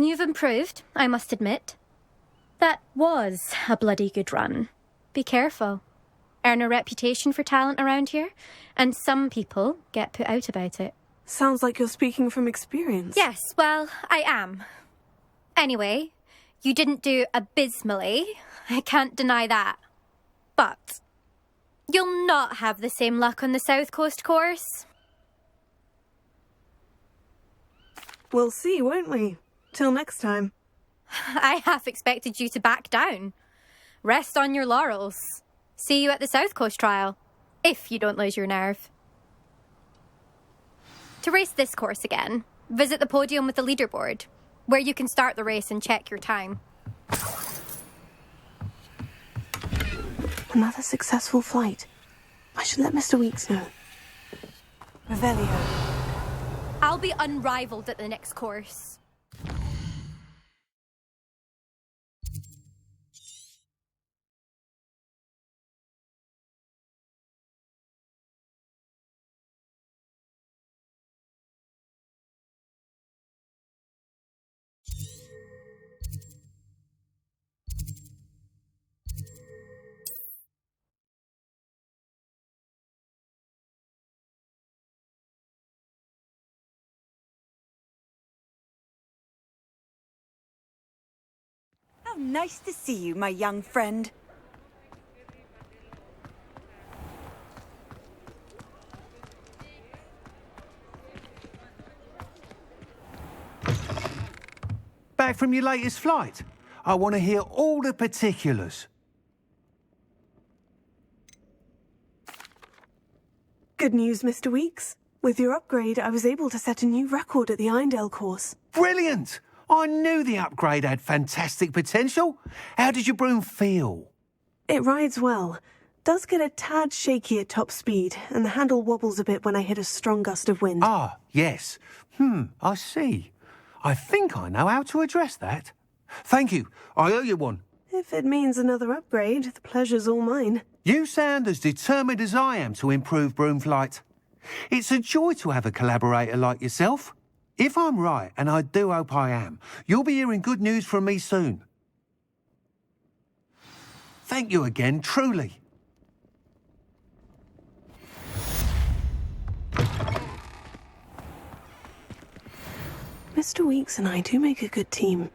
You've improved, I must admit. That was a bloody good run. Be careful. Earn a reputation for talent around here, and some people get put out about it. Sounds like you're speaking from experience. Yes, well, I am. Anyway, you didn't do abysmally. I can't deny that. But you'll not have the same luck on the South Coast course. We'll see, won't we? Till next time. I half expected you to back down. Rest on your laurels. See you at the South Coast trial, if you don't lose your nerve. To race this course again, visit the podium with the leaderboard, where you can start the race and check your time. Another successful flight. I should let Mr. Weeks know. Revelio. I'll be unrivaled at the next course. How nice to see you, my young friend. Back from your latest flight? I want to hear all the particulars. Good news, Mr. Weeks. With your upgrade, I was able to set a new record at the Irondale course. Brilliant! I knew the upgrade had fantastic potential. How did your broom feel? It rides well. Does get a tad shaky at top speed, and the handle wobbles a bit when I hit a strong gust of wind. Ah, yes. I see. I think I know how to address that. Thank you. I owe you one. If it means another upgrade, the pleasure's all mine. You sound as determined as I am to improve broom flight. It's a joy to have a collaborator like yourself. If I'm right, and I do hope I am, you'll be hearing good news from me soon. Thank you again, truly. Mr. Weeks and I do make a good team.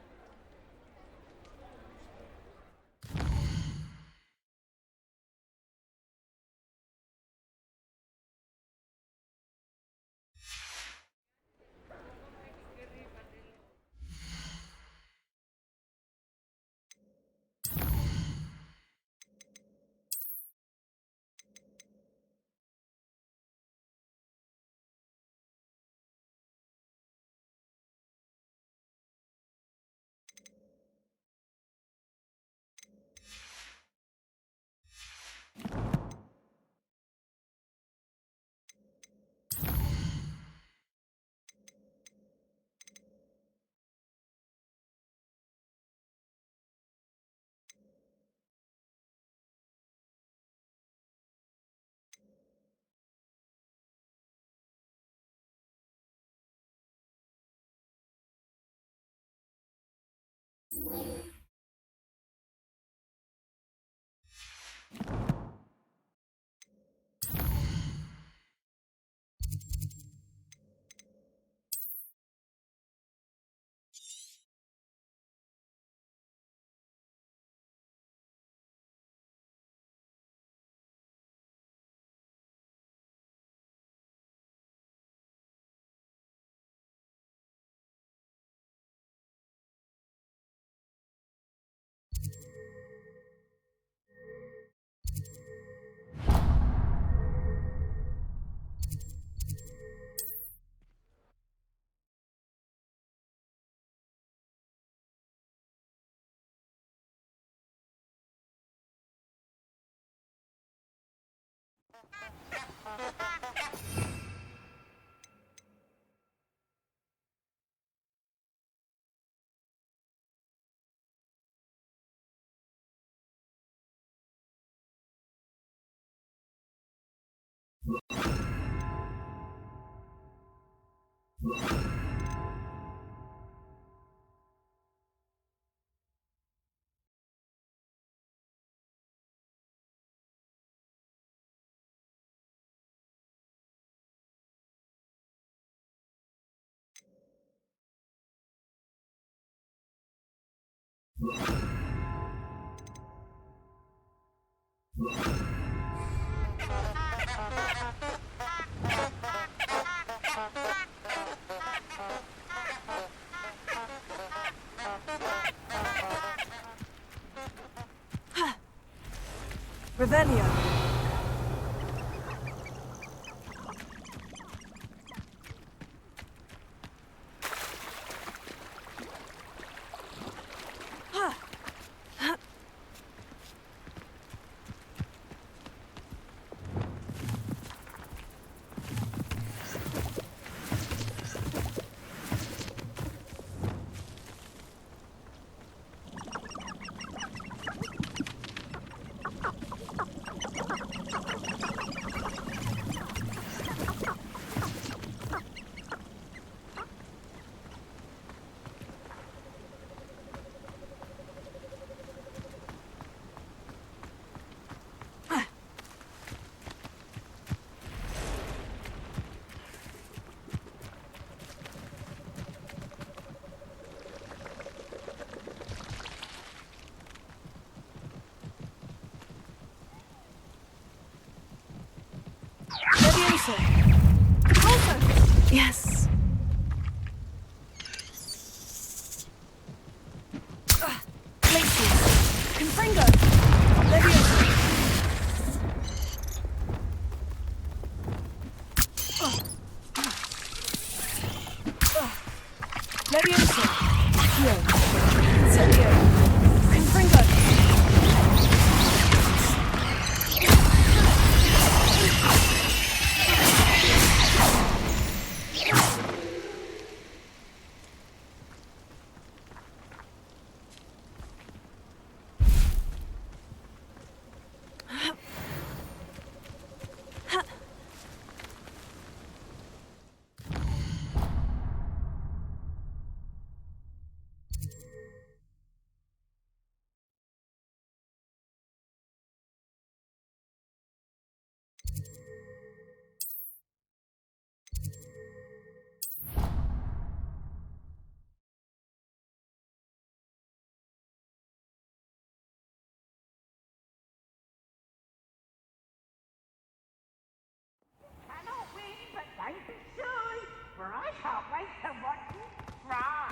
Revelio. Leviosa. Also. Yes. Lacey. Confringo. Leviosa. Leviosa. Accio. Incendio. Confringo.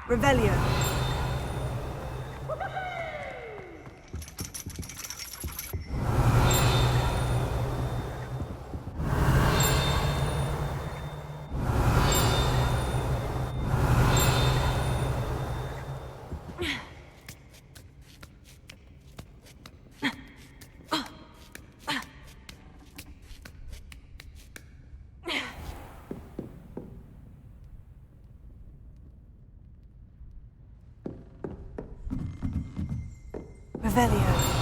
Revelio. Revelio.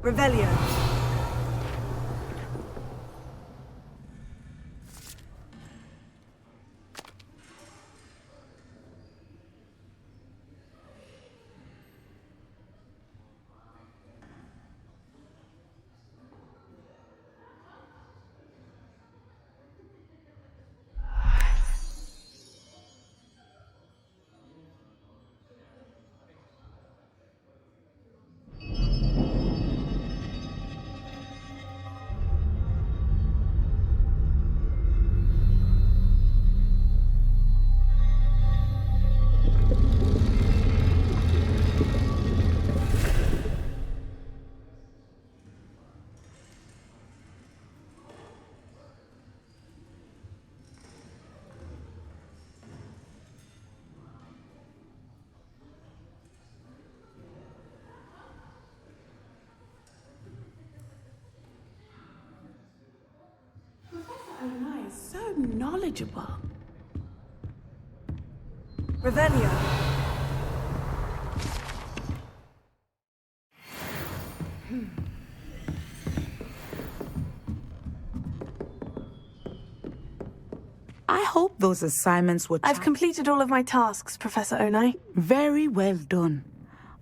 Revelio. knowledgeable. Revelio. I hope those assignments were... I've completed all of my tasks, Professor Onai. Very well done.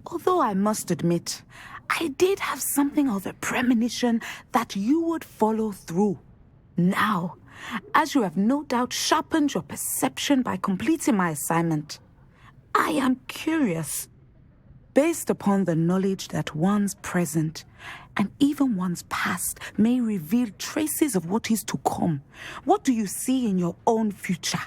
Although I must admit, I did have something of a premonition that you would follow through. Now, as you have no doubt sharpened your perception by completing my assignment, I am curious. Based upon the knowledge that one's present and even one's past may reveal traces of what is to come, what do you see in your own future?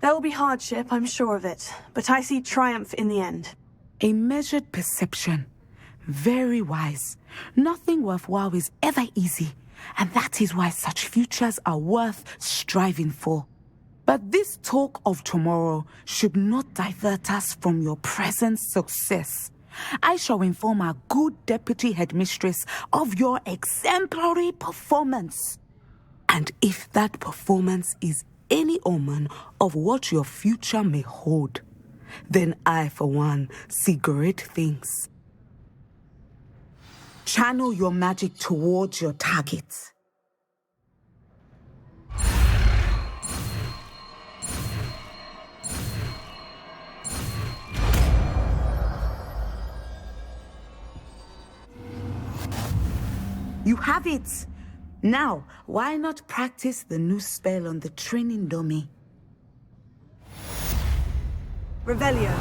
There will be hardship, I'm sure of it, but I see triumph in the end. A measured perception. Very wise. Nothing worthwhile is ever easy, and that is why such futures are worth striving for. But this talk of tomorrow should not divert us from your present success. I shall inform our good deputy headmistress of your exemplary performance. And if that performance is any omen of what your future may hold, then I, for one, see great things. Channel your magic towards your targets. You have it! Now, why not practice the new spell on the training dummy? Revelio.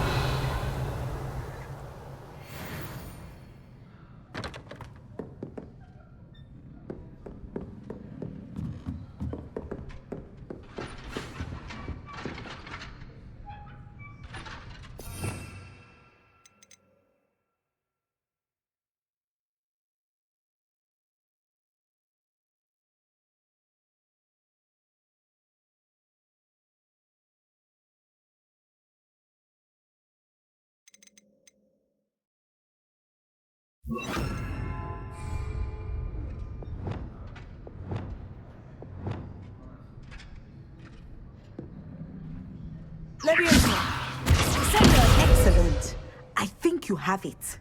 Excellent. I think you have it.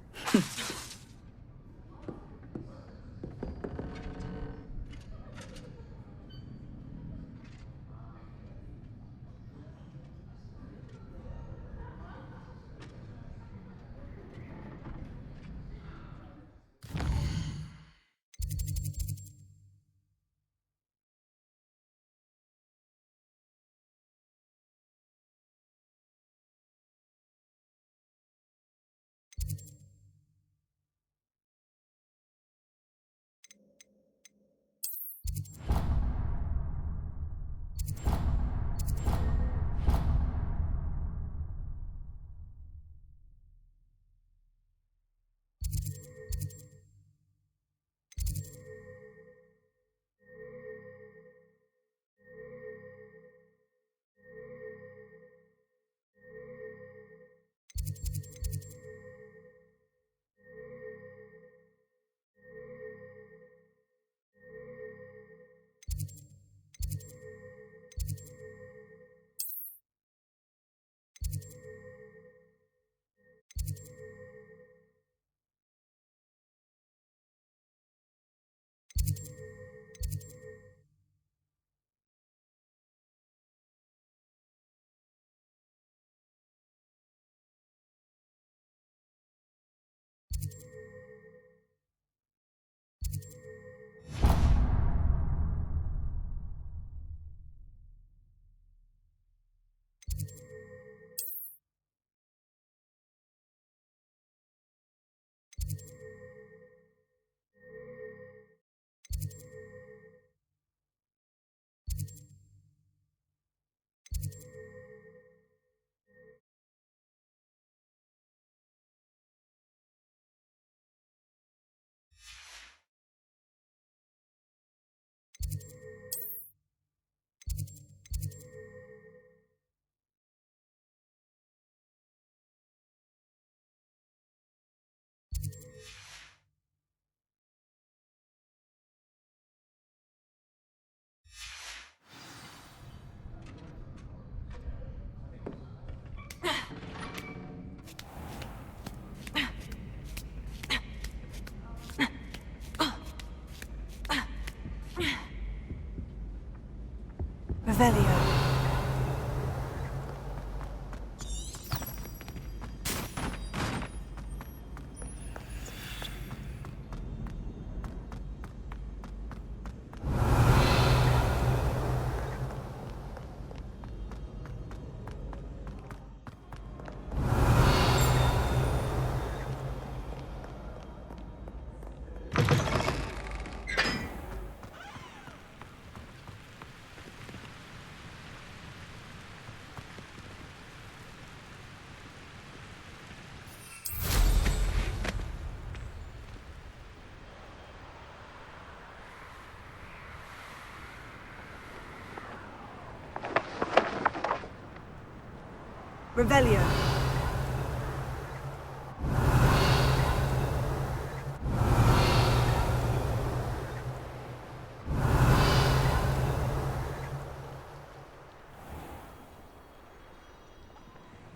Revelio.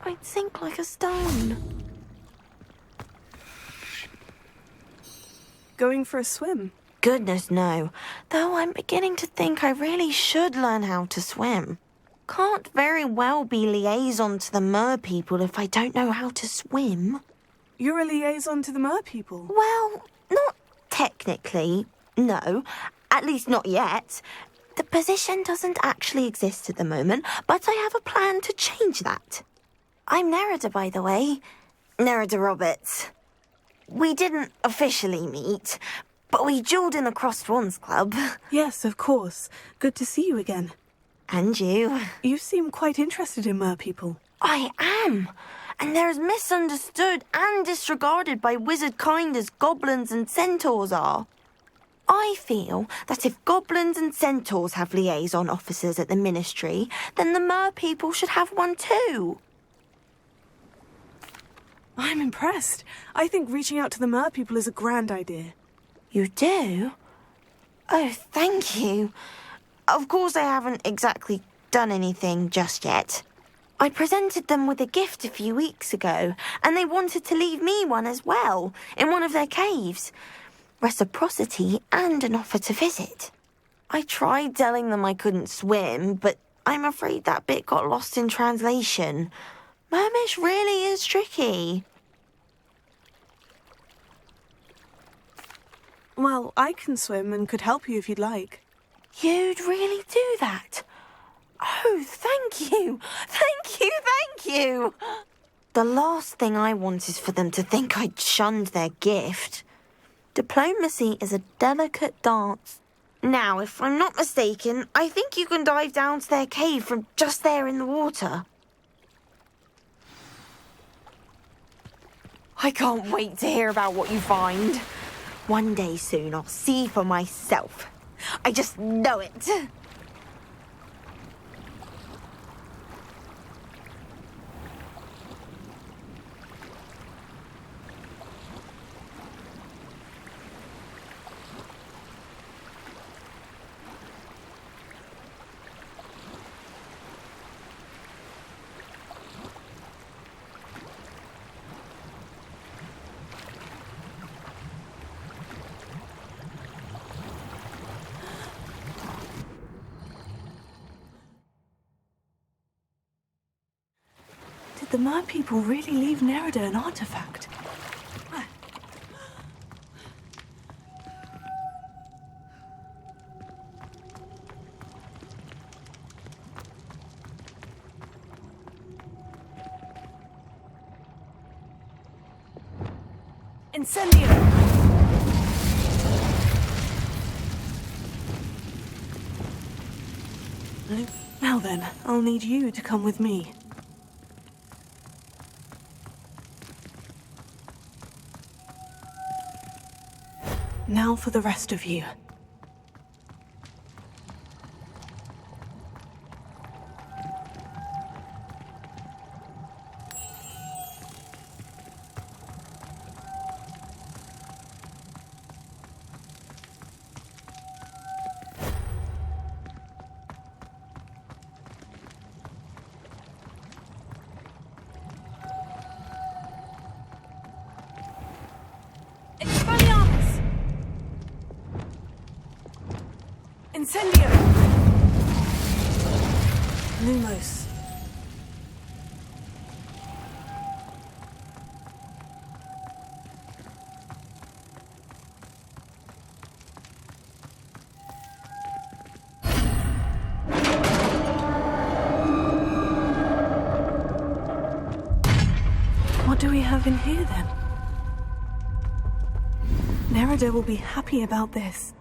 I'd sink like a stone. Going for a swim? Goodness, no. Though I'm beginning to think I really should learn how to swim. Can't very well be liaison to the mer people if I don't know how to swim. You're a liaison to the mer people? Well, not technically, no. At least not yet. The position doesn't actually exist at the moment, but I have a plan to change that. I'm Nerida, by the way. Nerida Roberts. We didn't officially meet, but we duelled in the Crossed Wands Club. Yes, of course. Good to see you again. And you. You seem quite interested in mer people. I am. And they're as misunderstood and disregarded by wizard kind as goblins and centaurs are. I feel that if goblins and centaurs have liaison officers at the ministry, then the mer people should have one too. I'm impressed. I think reaching out to the mer people is a grand idea. You do? Oh, thank you. Of course I haven't exactly done anything just yet. I presented them with a gift a few weeks ago, and they wanted to leave me one as well, in one of their caves. Reciprocity and an offer to visit. I tried telling them I couldn't swim, but I'm afraid that bit got lost in translation. Mermish really is tricky. Well, I can swim and could help you if you'd like. You'd really do that? Oh, thank you! Thank you, thank you! The last thing I want is for them to think I'd shunned their gift. Diplomacy is a delicate dance. Now, if I'm not mistaken, I think you can dive down to their cave from just there in the water. I can't wait to hear about what you find. One day soon I'll see for myself. I just know it. Did the mer people really leave Nerida an artifact? Incendio! Now then, I'll need you to come with me. Now for the rest of you. Incendio! Lumos. What do we have in here then? Nerida will be happy about this.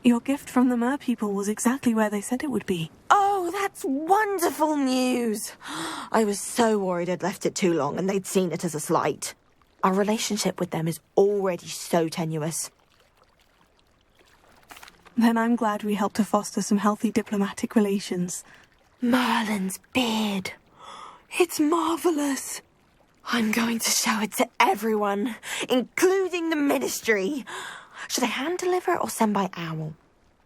Your gift from the mer people was exactly where they said it would be. Oh, that's wonderful news. I was so worried I'd left it too long and they'd seen it as a slight. Our relationship with them is already so tenuous. Then I'm glad we helped to foster some healthy diplomatic relations. Merlin's beard. It's marvellous. I'm going to show it to everyone, including the Ministry. Should I hand deliver it or send by owl?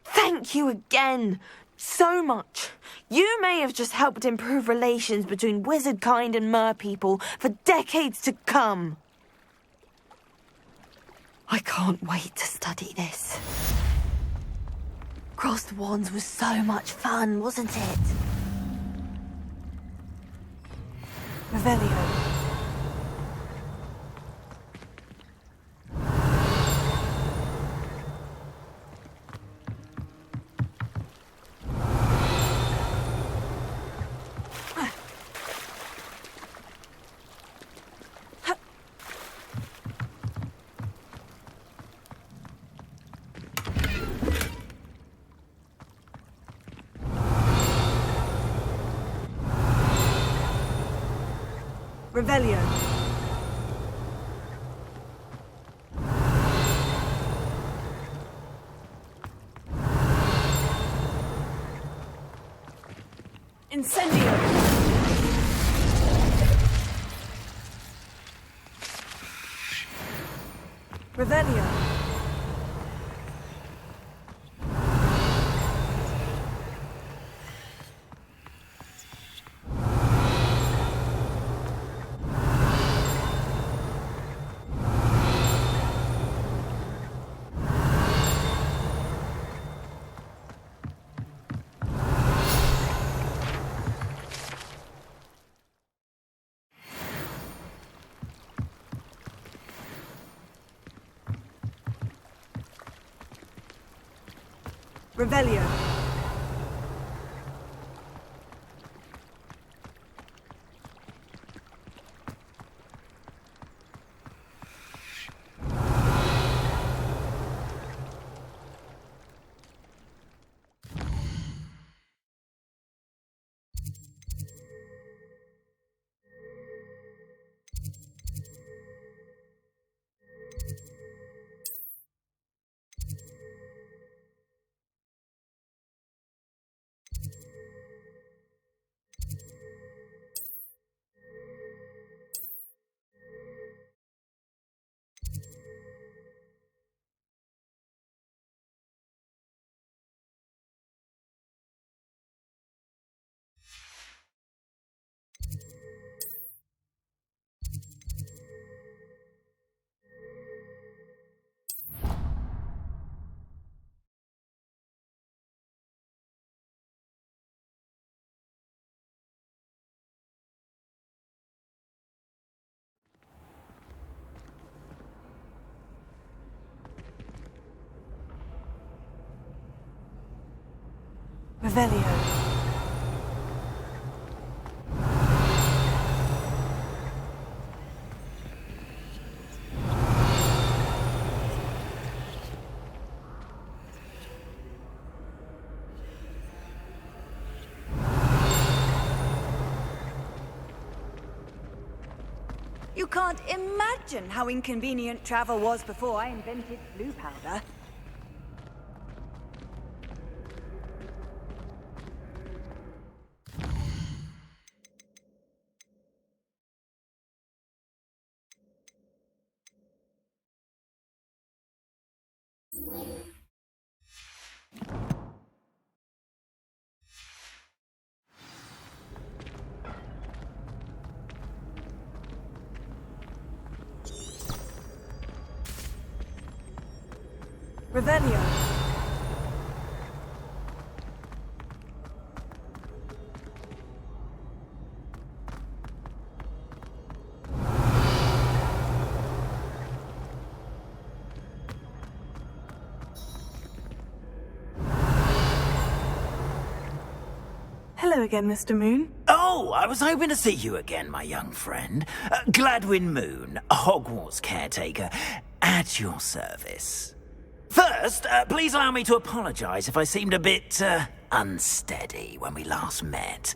Thank you again so much. You may have just helped improve relations between wizard kind and mer people for decades to come. I can't wait to study this. Crossed Wands was so much fun, wasn't it? Revelio. Revelio. Incendio. Revelio. Revelio. Revelio. You can't imagine how inconvenient travel was before I invented blue powder. Revelio. Hello again, Mr. Moon. Oh, I was hoping to see you again, my young friend. Gladwin Moon, Hogwarts caretaker, at your service. First, please allow me to apologise if I seemed a bit, unsteady when we last met.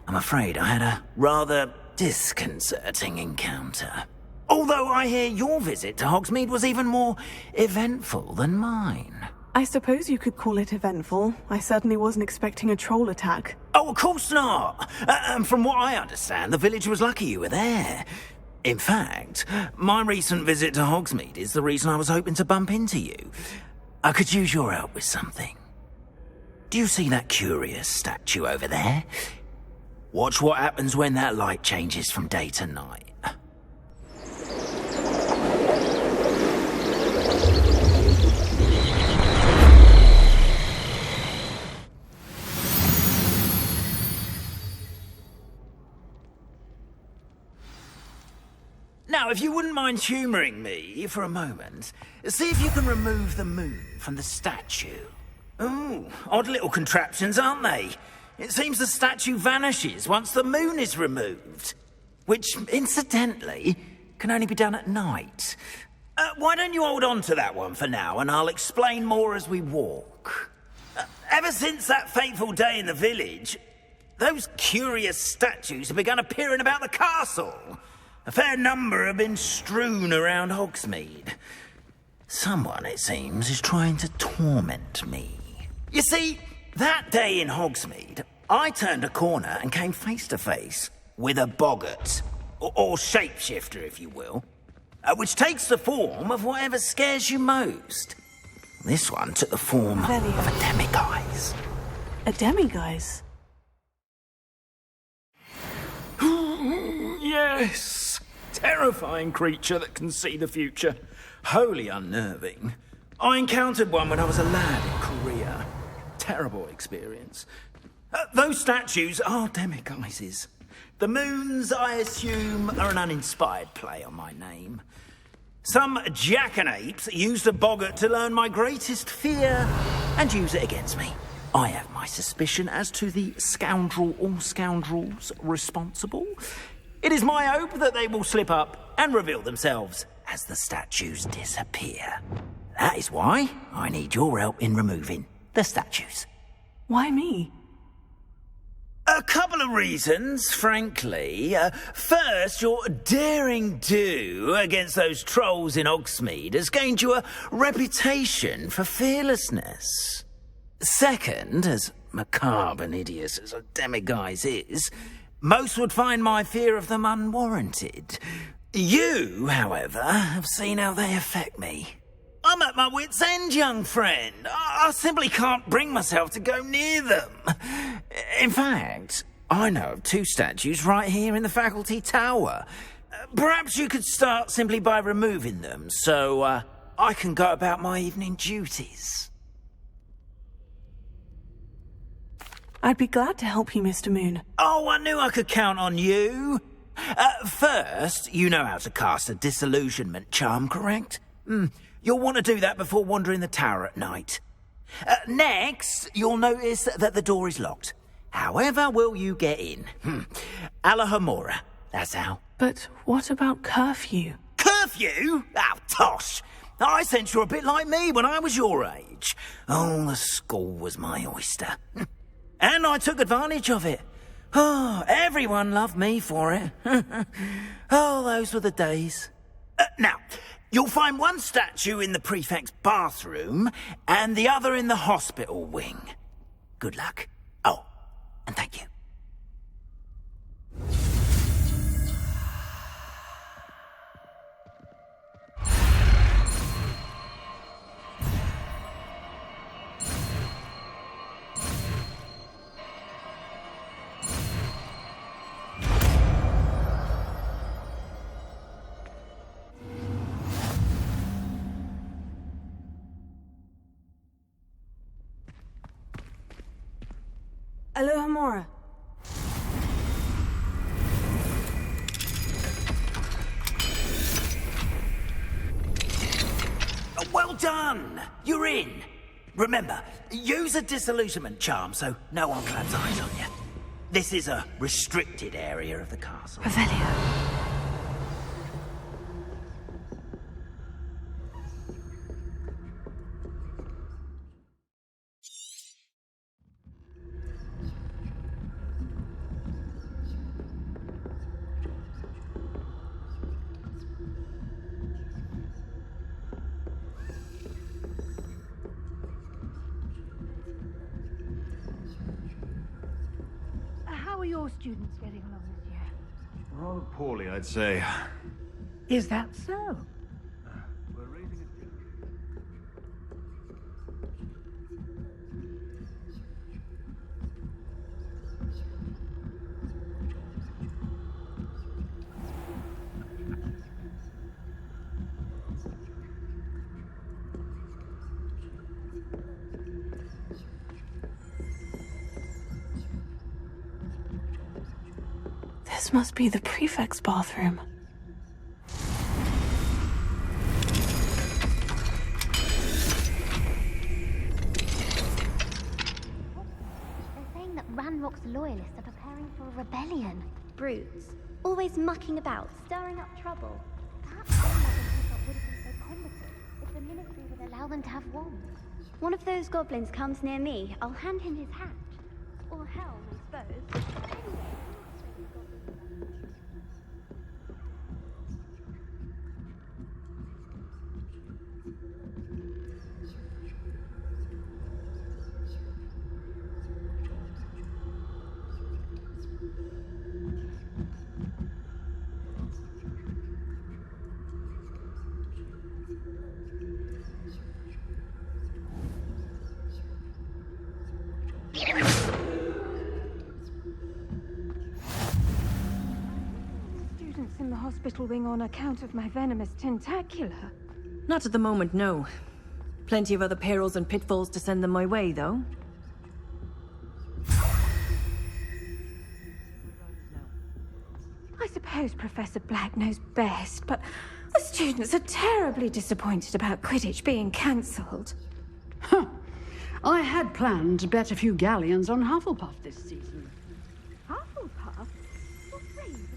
I'm afraid I had a rather disconcerting encounter. Although I hear your visit to Hogsmeade was even more eventful than mine. I suppose you could call it eventful. I certainly wasn't expecting a troll attack. Oh, of course not. And from what I understand, the village was lucky you were there. In fact, my recent visit to Hogsmeade is the reason I was hoping to bump into you. I could use your help with something. Do you see that curious statue over there? Watch what happens when that light changes from day to night. Now, if you wouldn't mind humouring me for a moment, see if you can remove the moon from the statue. Ooh, odd little contraptions, aren't they? It seems the statue vanishes once the moon is removed. Which, incidentally, can only be done at night. Why don't you hold on to that one for now, and I'll explain more as we walk. Ever since that fateful day in the village, those curious statues have begun appearing about the castle. A fair number have been strewn around Hogsmeade. Someone, it seems, is trying to torment me. You see, that day in Hogsmeade, I turned a corner and came face to face with a boggart, or shapeshifter, if you will, which takes the form of whatever scares you most. This one took the form of a demiguise. A demiguise? Yes! Terrifying creature that can see the future. Wholly unnerving. I encountered one when I was a lad in Korea. Terrible experience. Those statues are demiguises. The moons, I assume, are an uninspired play on my name. Some jackanapes used a boggart to learn my greatest fear and use it against me. I have my suspicion as to the scoundrel or scoundrels responsible. It is my hope that they will slip up and reveal themselves as the statues disappear. That is why I need your help in removing the statues. Why me? A couple of reasons, frankly. First, your daring do against those trolls in Hogsmeade has gained you a reputation for fearlessness. Second, as macabre and hideous as a demiguise is, most would find my fear of them unwarranted. You, however, have seen how they affect me. I'm at my wit's end, young friend. I simply can't bring myself to go near them. In fact, I know of two statues right here in the faculty tower. Perhaps you could start simply by removing them, so I can go about my evening duties. I'd be glad to help you, Mr. Moon. Oh, I knew I could count on you. First, you know how to cast a disillusionment charm, correct? You'll want to do that before wandering the tower at night. Next, you'll notice that the door is locked. However will you get in? Alahomora, that's how. But what about curfew? Curfew? Oh, tosh. I sense you're a bit like me when I was your age. Oh, the school was my oyster. And I took advantage of it. Oh, everyone loved me for it. Oh, those were the days. Now, you'll find one statue in the prefect's bathroom and the other in the hospital wing. Good luck. Oh, and thank you. Alohomora. Well done! You're in. Remember, use a disillusionment charm so no one claps eyes on you. This is a restricted area of the castle. Revelio. are your students getting along this year? Rather poorly, I'd say. Is that so? We're raising a... This must be the prefect's bathroom. They're saying that Ranrock's loyalists are preparing for a rebellion. Brutes. Always mucking about, stirring up trouble. Perhaps some of them would have been so combative if the ministry would allow them to have wands. One of those goblins comes near me, I'll hand him his hat. Or helm, I suppose. Anyway, Students in the hospital wing on account of my venomous tentacula. Not at the moment, no. Plenty of other perils and pitfalls to send them my way, though. I suppose Professor Black knows best, but the students are terribly disappointed about Quidditch being cancelled. Huh. I had planned to bet a few galleons on Hufflepuff this season. Hufflepuff? What raven?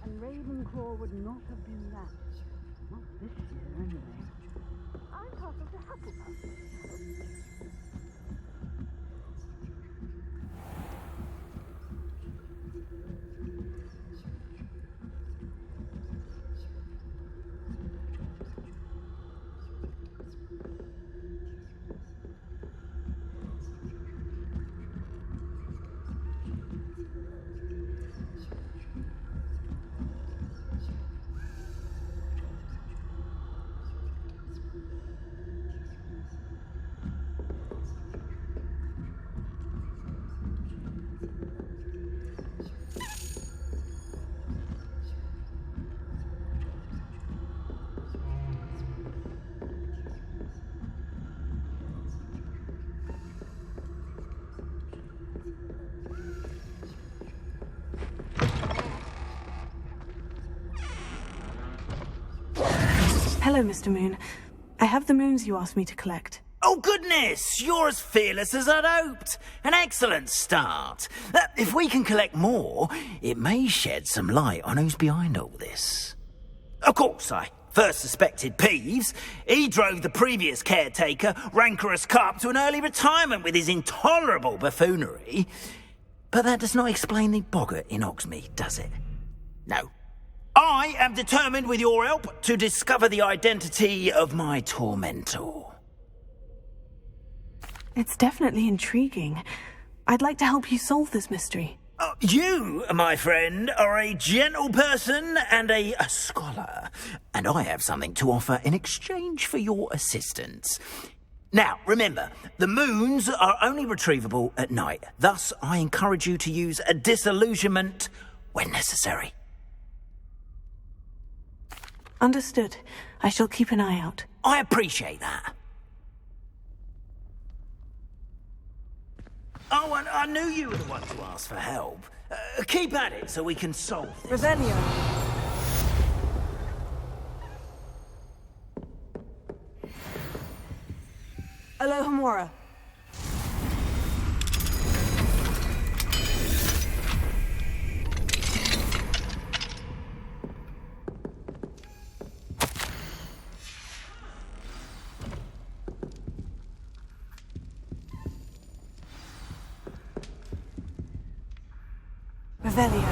And Ravenclaw would not have been that. Not this year, anyway. I'm partial to Hufflepuff. Hello, Mr. Moon. I have the moons you asked me to collect. Oh, goodness! You're as fearless as I'd hoped. An excellent start. If we can collect more, it may shed some light on who's behind all this. Of course, I first suspected Peeves. He drove the previous caretaker, Rancorous Carp, to an early retirement with his intolerable buffoonery. But that does not explain the boggart in Hogsmeade, does it? No. I am determined, with your help, to discover the identity of my tormentor. It's definitely intriguing. I'd like to help you solve this mystery. You, my friend, are a gentle person and a scholar, and I have something to offer in exchange for your assistance. Now, remember, the moons are only retrievable at night. Thus, I encourage you to use a disillusionment when necessary. Understood. I shall keep an eye out. I appreciate that. Oh, and I knew you were the one to ask for help. Keep at it so we can solve this. Revelio. Alohomora. Revelio.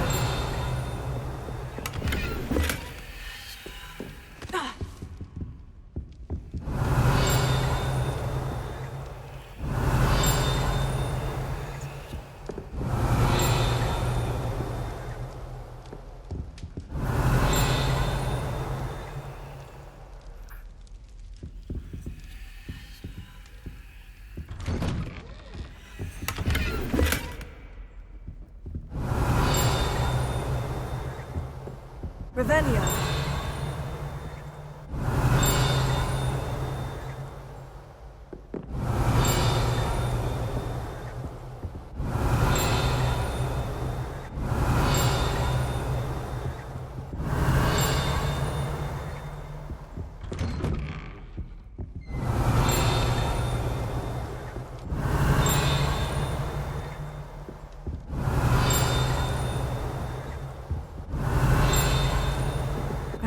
Revelio.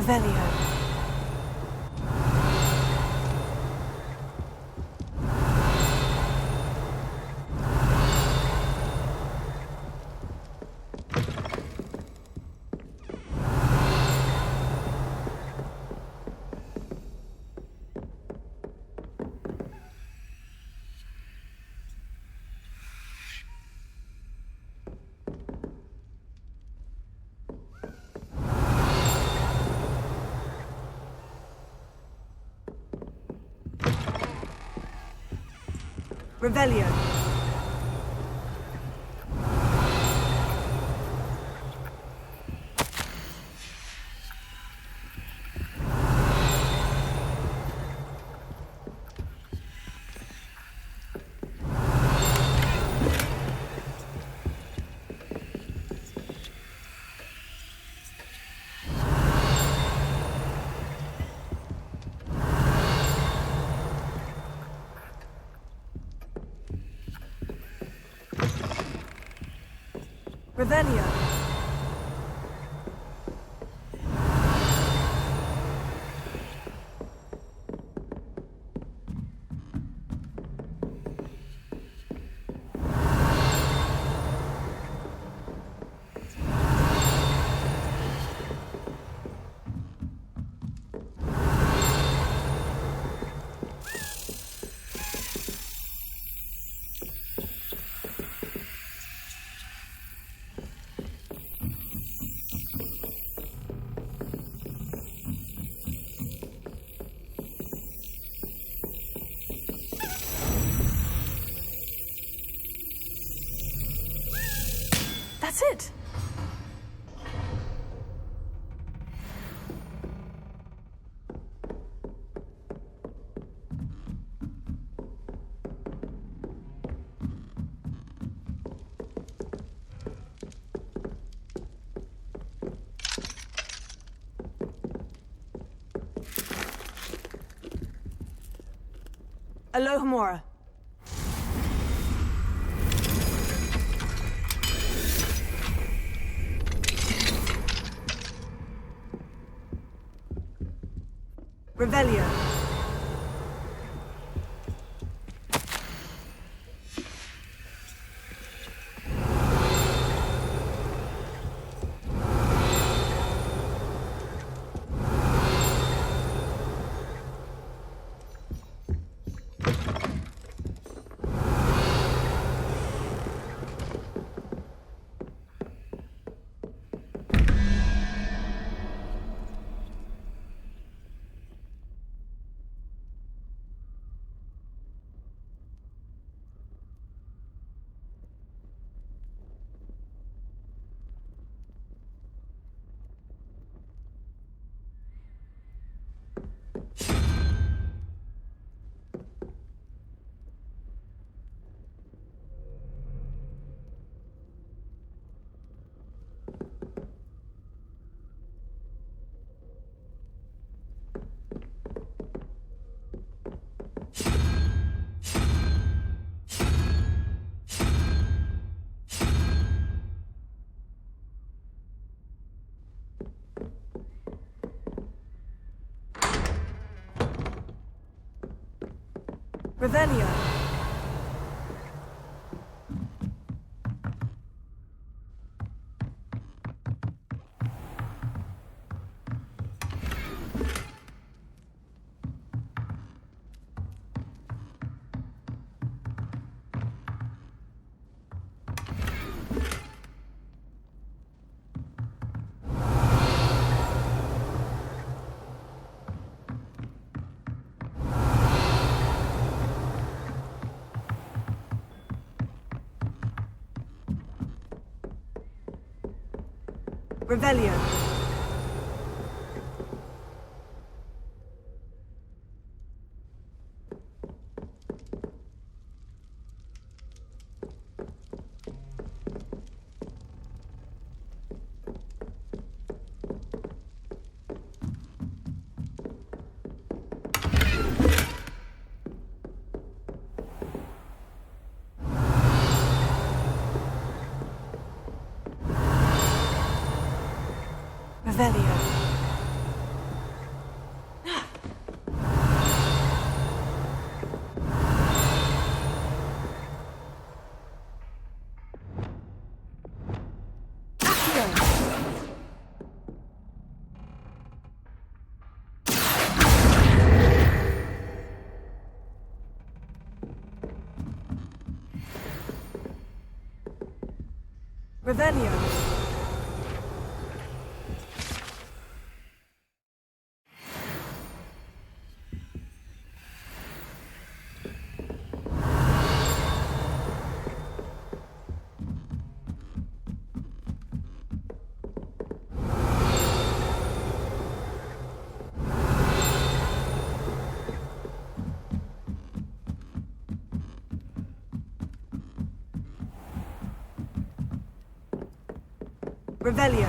Revelio. Revelio. Revelio. That's it. Alohomora. Revelio. Revelio. Revelio. Revelio. Revelio.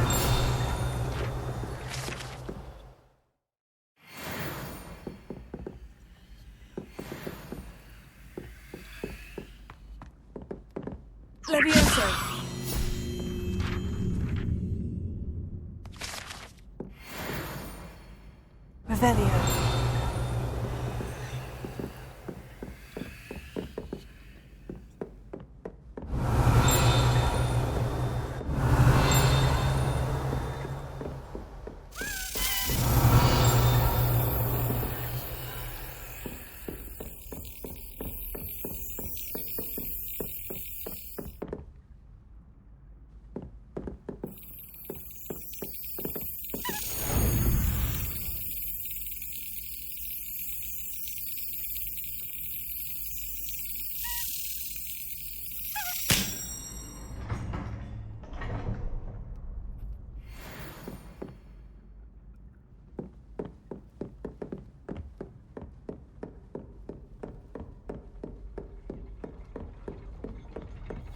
Levioso. Revelio.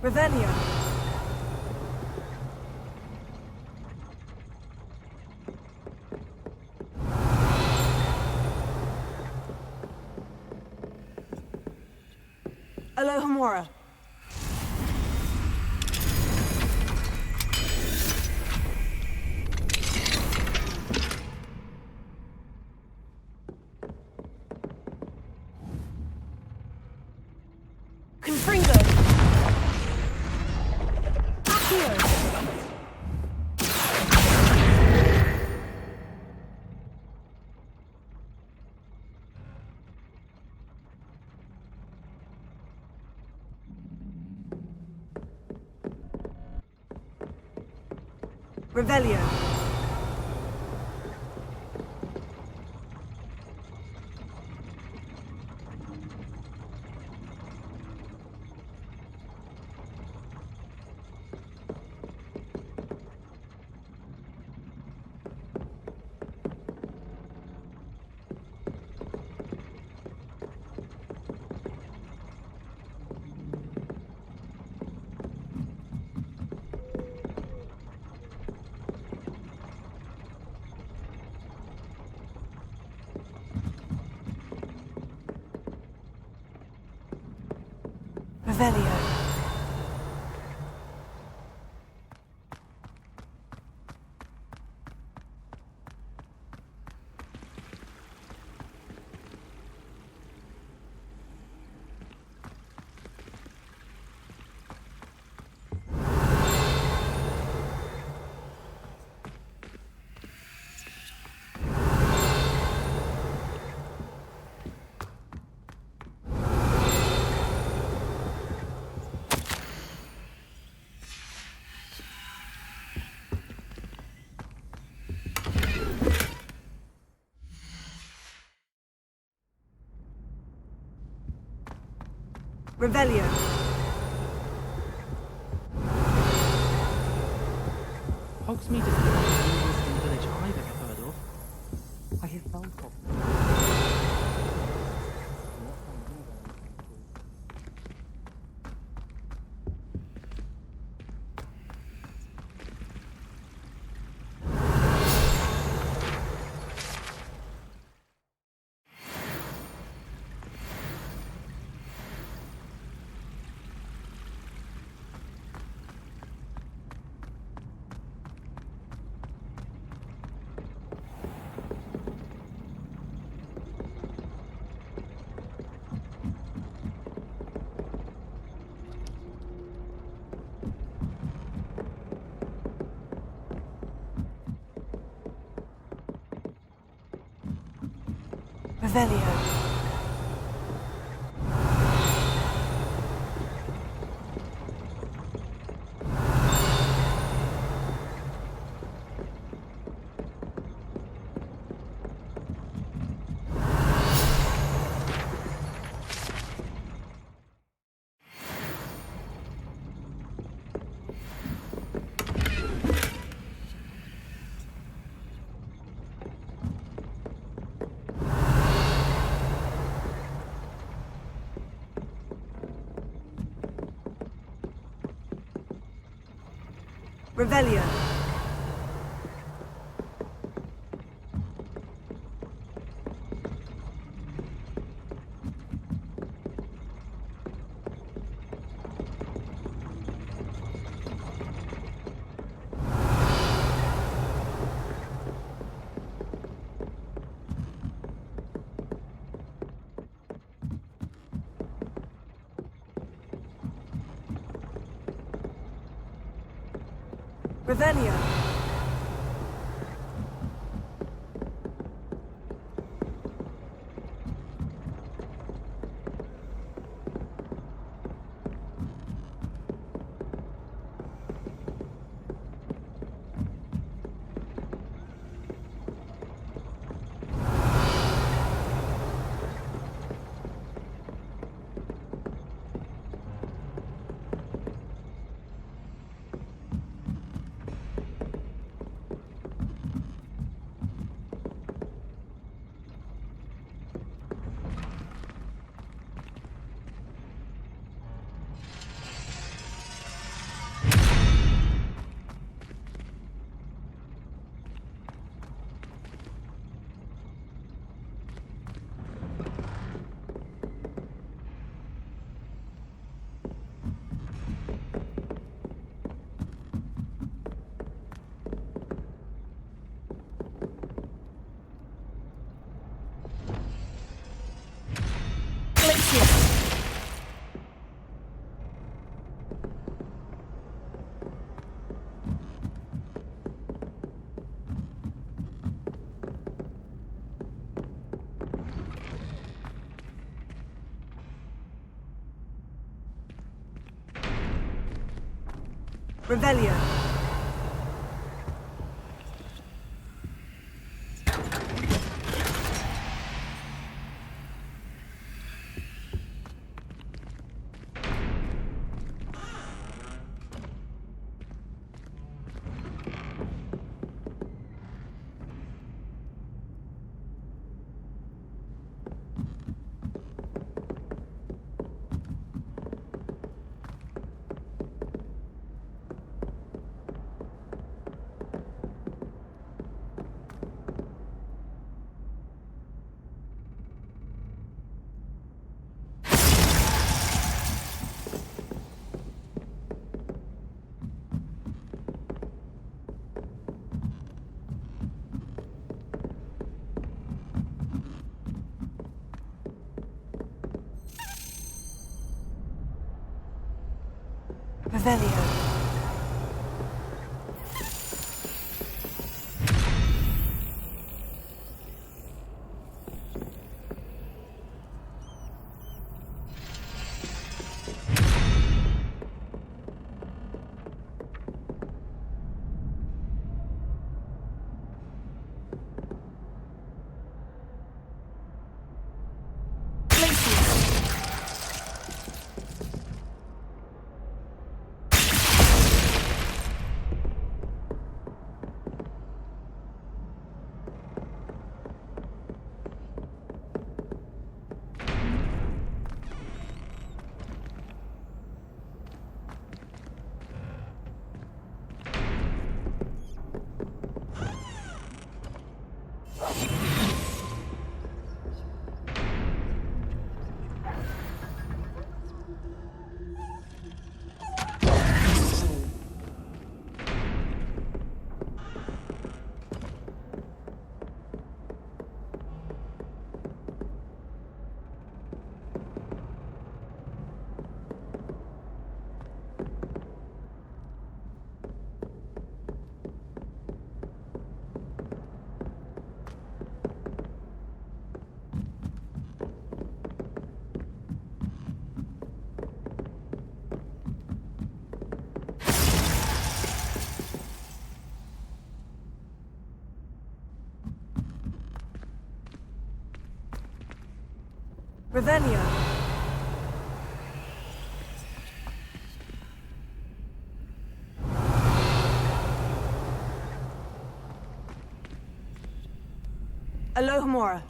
Revelio. Alohomora. Confringo. Revelio. Revelio. Revelio. Hogsmeade is the oldest village I've ever heard of. I hear Falcon. Revelio. Revelio. Revelio. Revelio. Revelio. Revelio. Alohomora.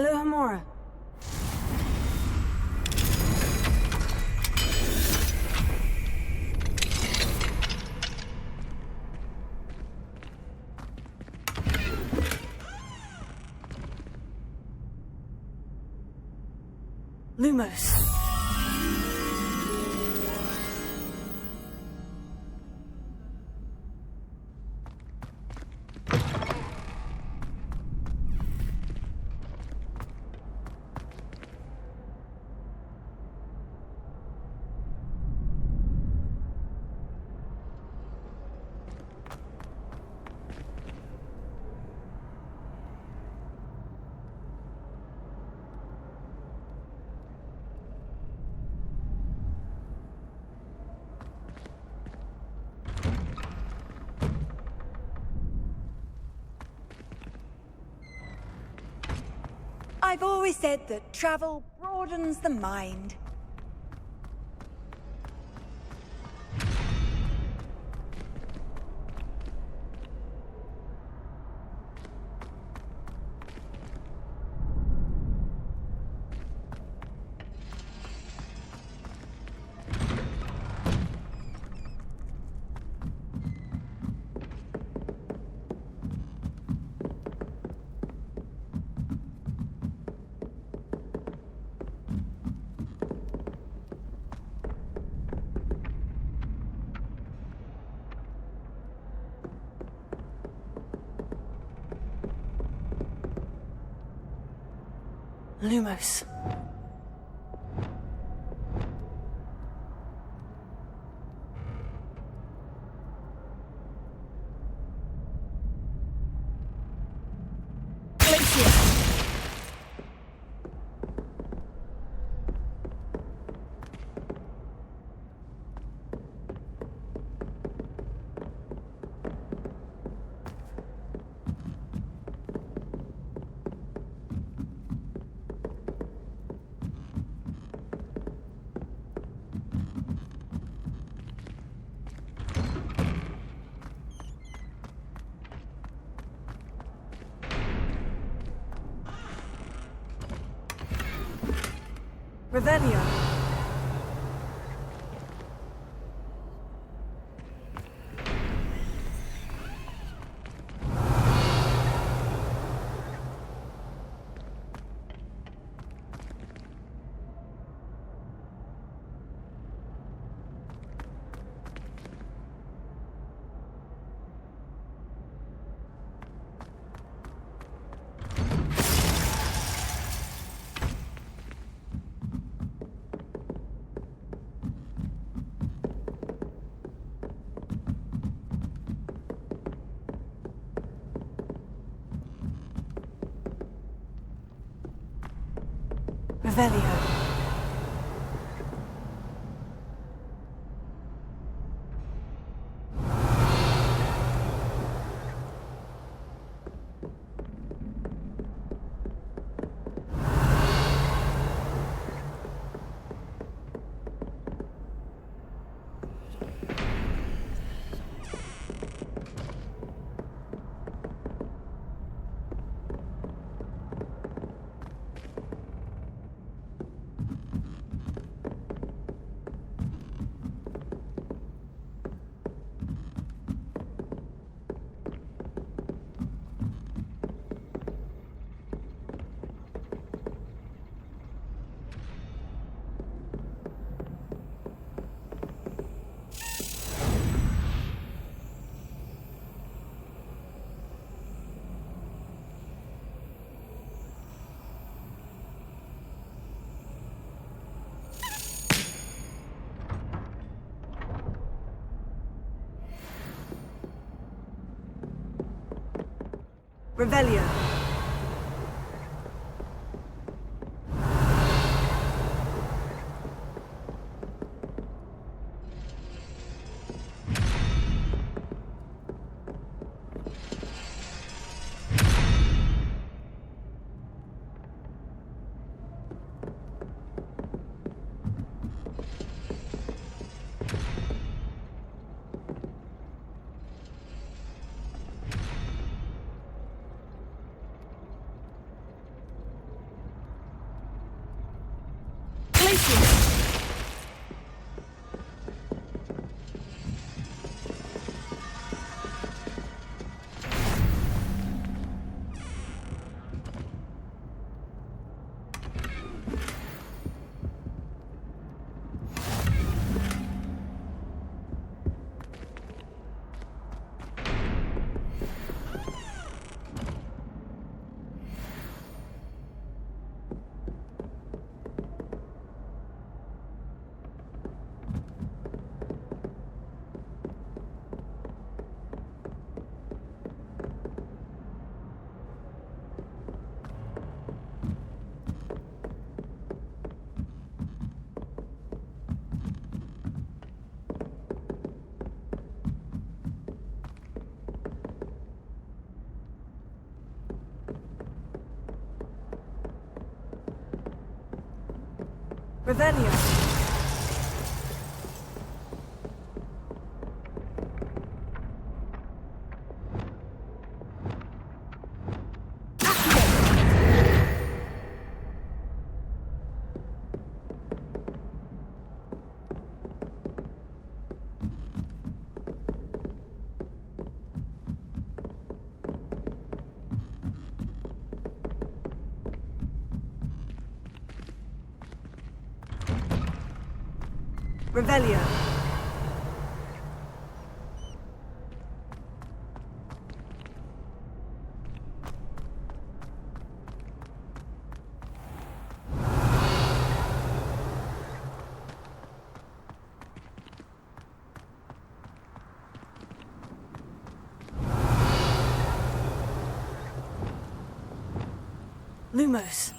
Alohomora. Lumos. I've always said that travel broadens the mind. Lumos. Revelio. Revelio. Revelio. Preparations! Revelio. Revelio. Lumos.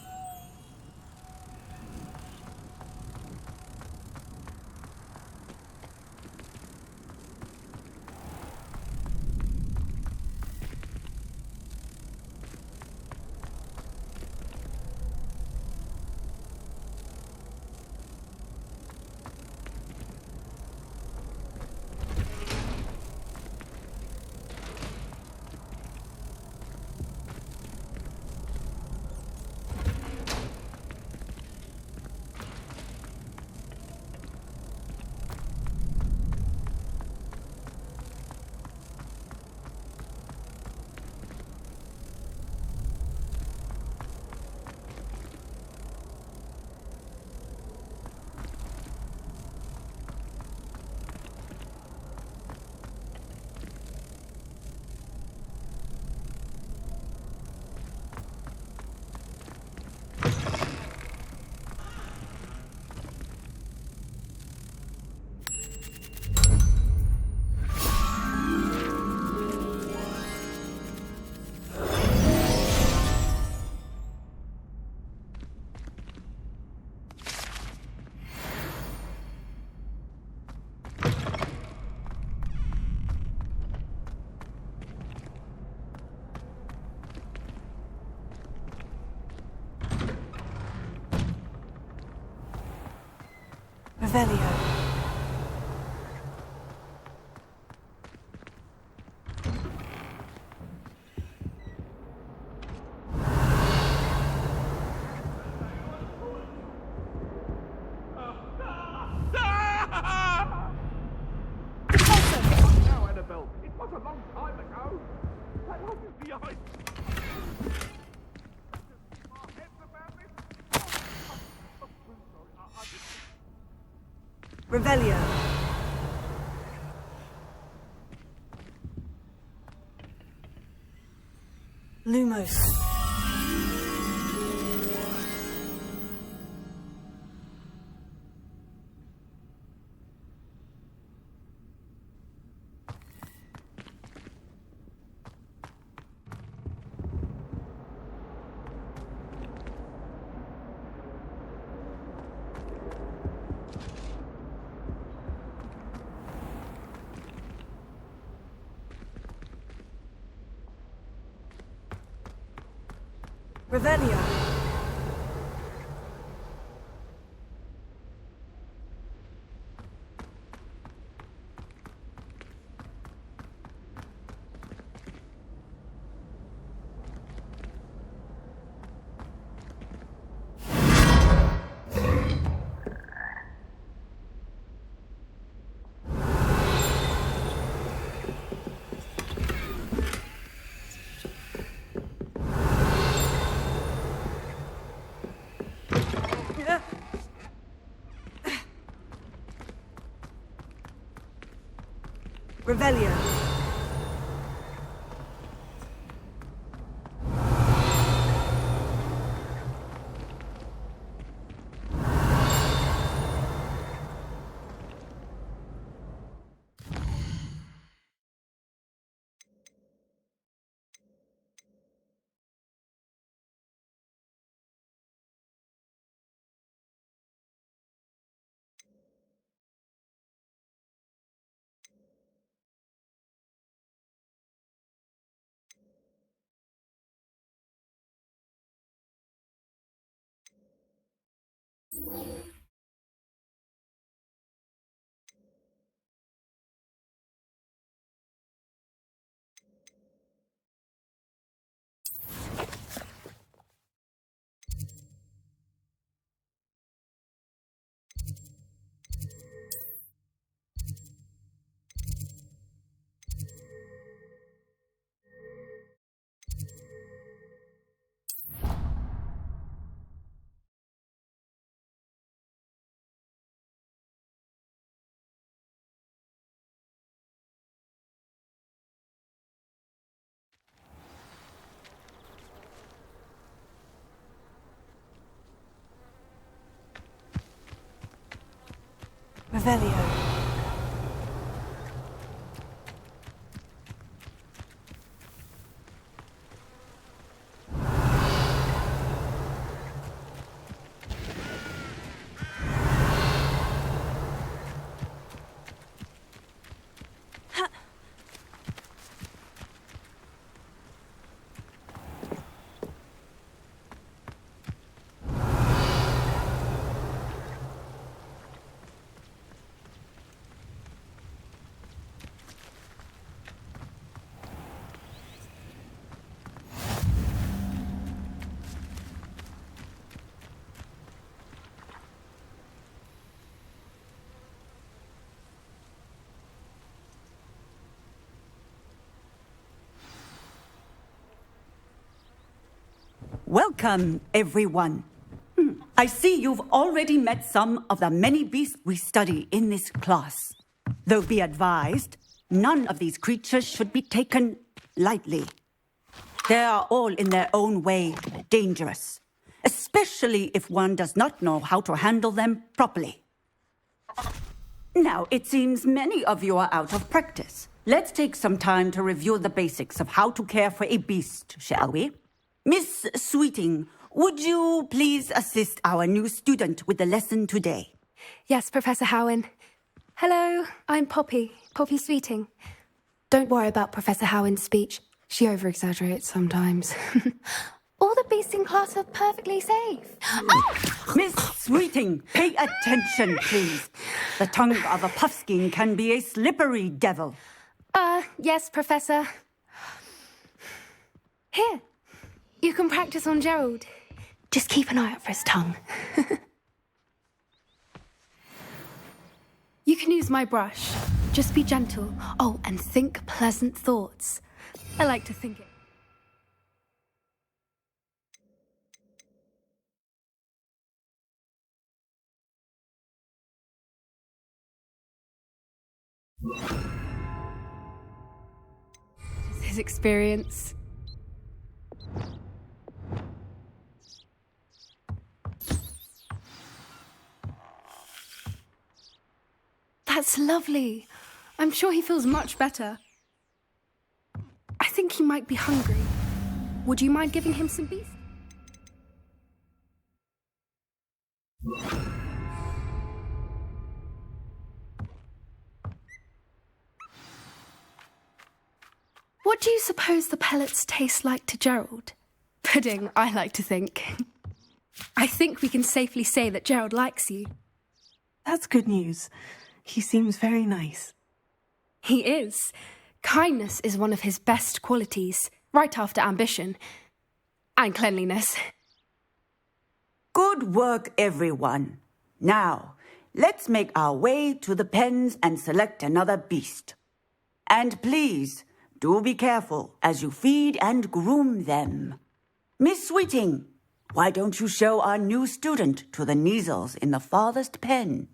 Revelio. Now, Annabelle, it was a long time ago. That house is behind. Revelio. Lumos. Revelio. Revelio. Revelio. Welcome, everyone. I see you've already met some of the many beasts we study in this class. Though be advised, none of these creatures should be taken lightly. They are all in their own way dangerous, especially if one does not know how to handle them properly. Now, it seems many of you are out of practice. Let's take some time to review the basics of how to care for a beast, shall we? Miss Sweeting, would you please assist our new student with the lesson today? Yes, Professor Howen. Hello, I'm Poppy Sweeting. Don't worry about Professor Howen's speech. She over-exaggerates sometimes. All the beasts in class are perfectly safe. Miss Sweeting, pay attention, please. The tongue of a puffskein can be a slippery devil. Yes, Professor. Here, you can practice on Gerald. Just keep an eye out for his tongue. You can use my brush. Just be gentle. Oh, and think pleasant thoughts. I like to think it. His experience. That's lovely. I'm sure he feels much better. I think he might be hungry. Would you mind giving him some beef? What do you suppose the pellets taste like to Gerald? Pudding, I like to think. I think we can safely say that Gerald likes you. That's good news. He seems very nice. He is. Kindness is one of his best qualities, right after ambition. And cleanliness. Good work, everyone. Now, let's make our way to the pens and select another beast. And please, do be careful as you feed and groom them. Miss Sweeting, why don't you show our new student to the Kneazles in the farthest pen?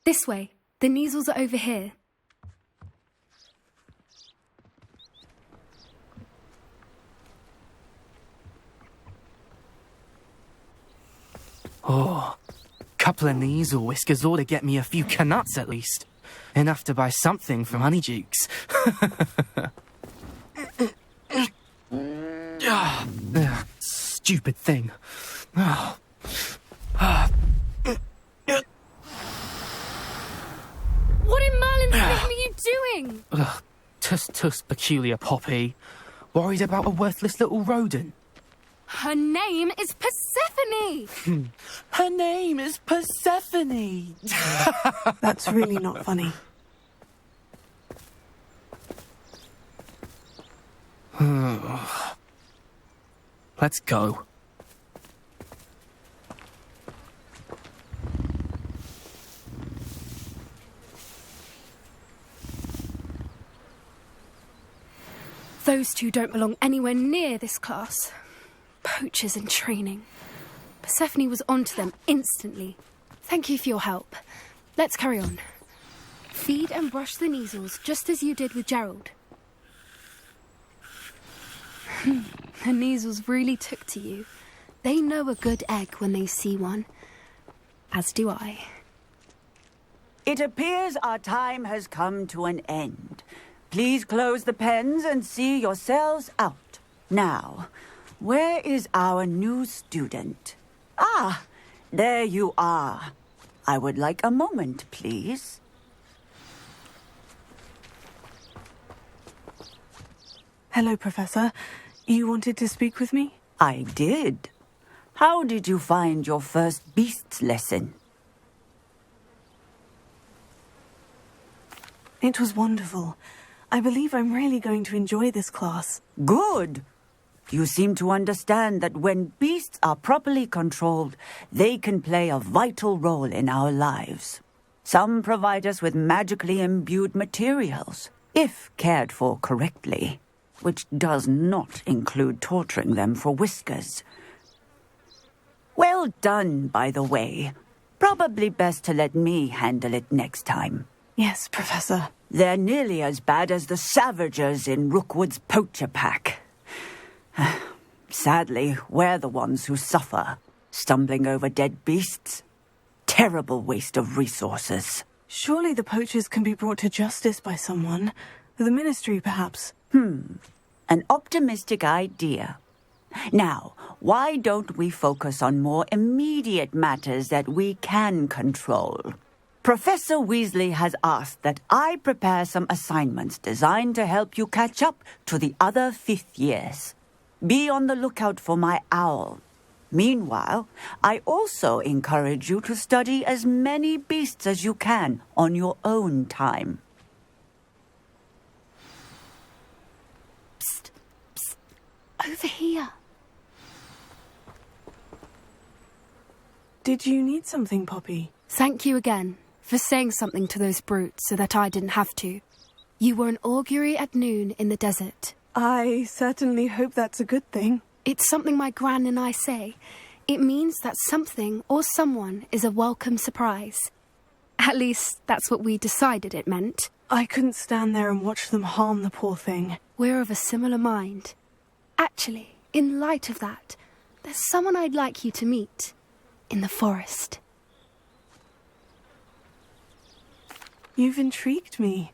This way. The Kneazles are over here. Oh, couple of Neasel whiskers ought to get me a few canuts at least. Enough to buy something from Honeydukes. Stupid thing. Oh. What in Merlin's name are you doing? Tuss, peculiar Poppy. Worried about a worthless little rodent? Her name is Persephone! Her name is Persephone! That's really not funny. Let's go. Those two don't belong anywhere near this class. Poachers in training. Persephone was onto them instantly. Thank you for your help. Let's carry on. Feed and brush the Neasels just as you did with Gerald. The Neasels really took to you. They know a good egg when they see one. As do I. It appears our time has come to an end. Please close the pens and see yourselves out. Now, where is our new student? Ah, there you are. I would like a moment, please. Hello, Professor. You wanted to speak with me? I did. How did you find your first beasts lesson? It was wonderful. I believe I'm really going to enjoy this class. Good. You seem to understand that when beasts are properly controlled, they can play a vital role in our lives. Some provide us with magically imbued materials, if cared for correctly, which does not include torturing them for whiskers. Well done, by the way. Probably best to let me handle it next time. Yes, Professor. They're nearly as bad as the Savagers in Rookwood's poacher pack. Sadly, we're the ones who suffer, stumbling over dead beasts. Terrible waste of resources. Surely the poachers can be brought to justice by someone. The Ministry, perhaps. An optimistic idea. Now, why don't we focus on more immediate matters that we can control? Professor Weasley has asked that I prepare some assignments designed to help you catch up to the other fifth years. Be on the lookout for my owl. Meanwhile, I also encourage you to study as many beasts as you can on your own time. Psst, psst. Over here. Did you need something, Poppy? Thank you again for saying something to those brutes so that I didn't have to. You were an augury at noon in the desert. I certainly hope that's a good thing. It's something my gran and I say. It means that something or someone is a welcome surprise. At least, that's what we decided it meant. I couldn't stand there and watch them harm the poor thing. We're of a similar mind. Actually, in light of that, there's someone I'd like you to meet. In the forest. You've intrigued me.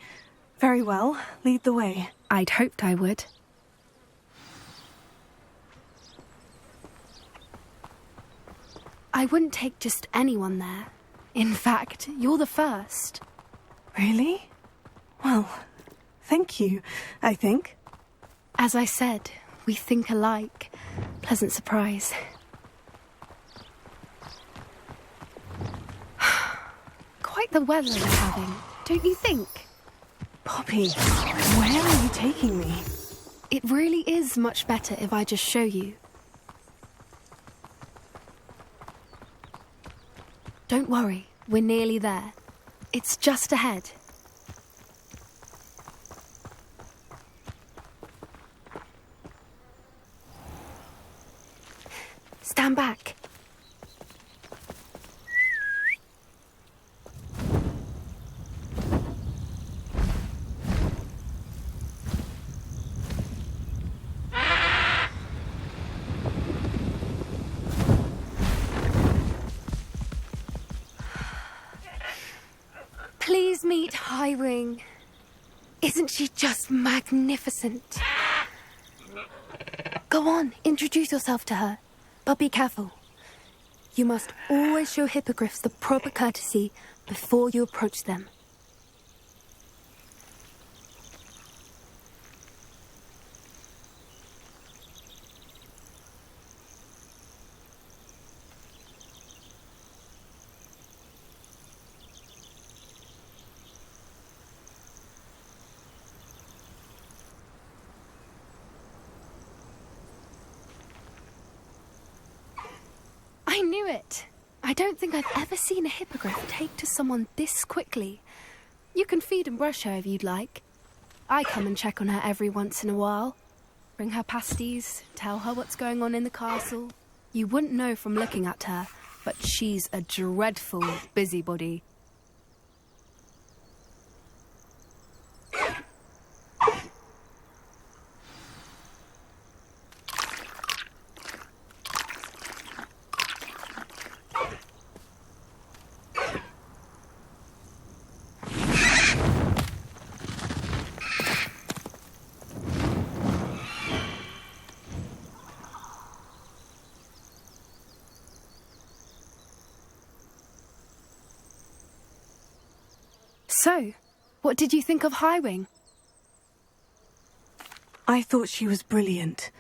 Very well, lead the way. I'd hoped I would. I wouldn't take just anyone there. In fact, you're the first. Really? Well, thank you, I think. As I said, we think alike. Pleasant surprise. Quite the weather we're having, don't you think? Poppy, where are you taking me? It really is much better if I just show you. Don't worry, we're nearly there. It's just ahead. Stand back. Meet Highwing. Isn't she just magnificent? Go on, introduce yourself to her. But be careful. You must always show hippogriffs the proper courtesy before you approach them. I knew it. I don't think I've ever seen a hippogriff take to someone this quickly. You can feed and brush her if you'd like. I come and check on her every once in a while. Bring her pasties, tell her what's going on in the castle. You wouldn't know from looking at her, but she's a dreadful busybody. So, what did you think of Highwing? I thought she was brilliant.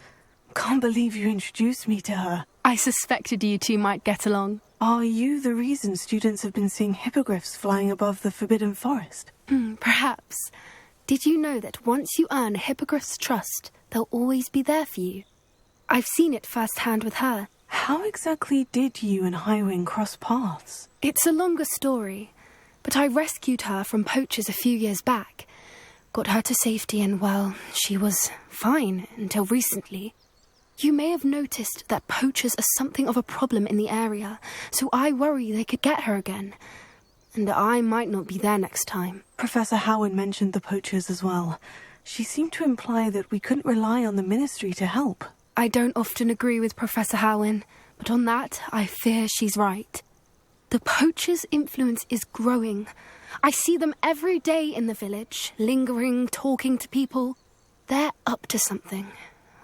Can't believe you introduced me to her. I suspected you two might get along. Are you the reason students have been seeing hippogriffs flying above the Forbidden Forest? Perhaps. Did you know that once you earn a hippogriff's trust, they'll always be there for you? I've seen it firsthand with her. How exactly did you and Highwing cross paths? It's a longer story, but I rescued her from poachers a few years back. Got her to safety and, well, she was fine until recently. You may have noticed that poachers are something of a problem in the area, so I worry they could get her again. And I might not be there next time. Professor Howin mentioned the poachers as well. She seemed to imply that we couldn't rely on the Ministry to help. I don't often agree with Professor Howin, but on that, I fear she's right. The poachers' influence is growing. I see them every day in the village, lingering, talking to people. They're up to something.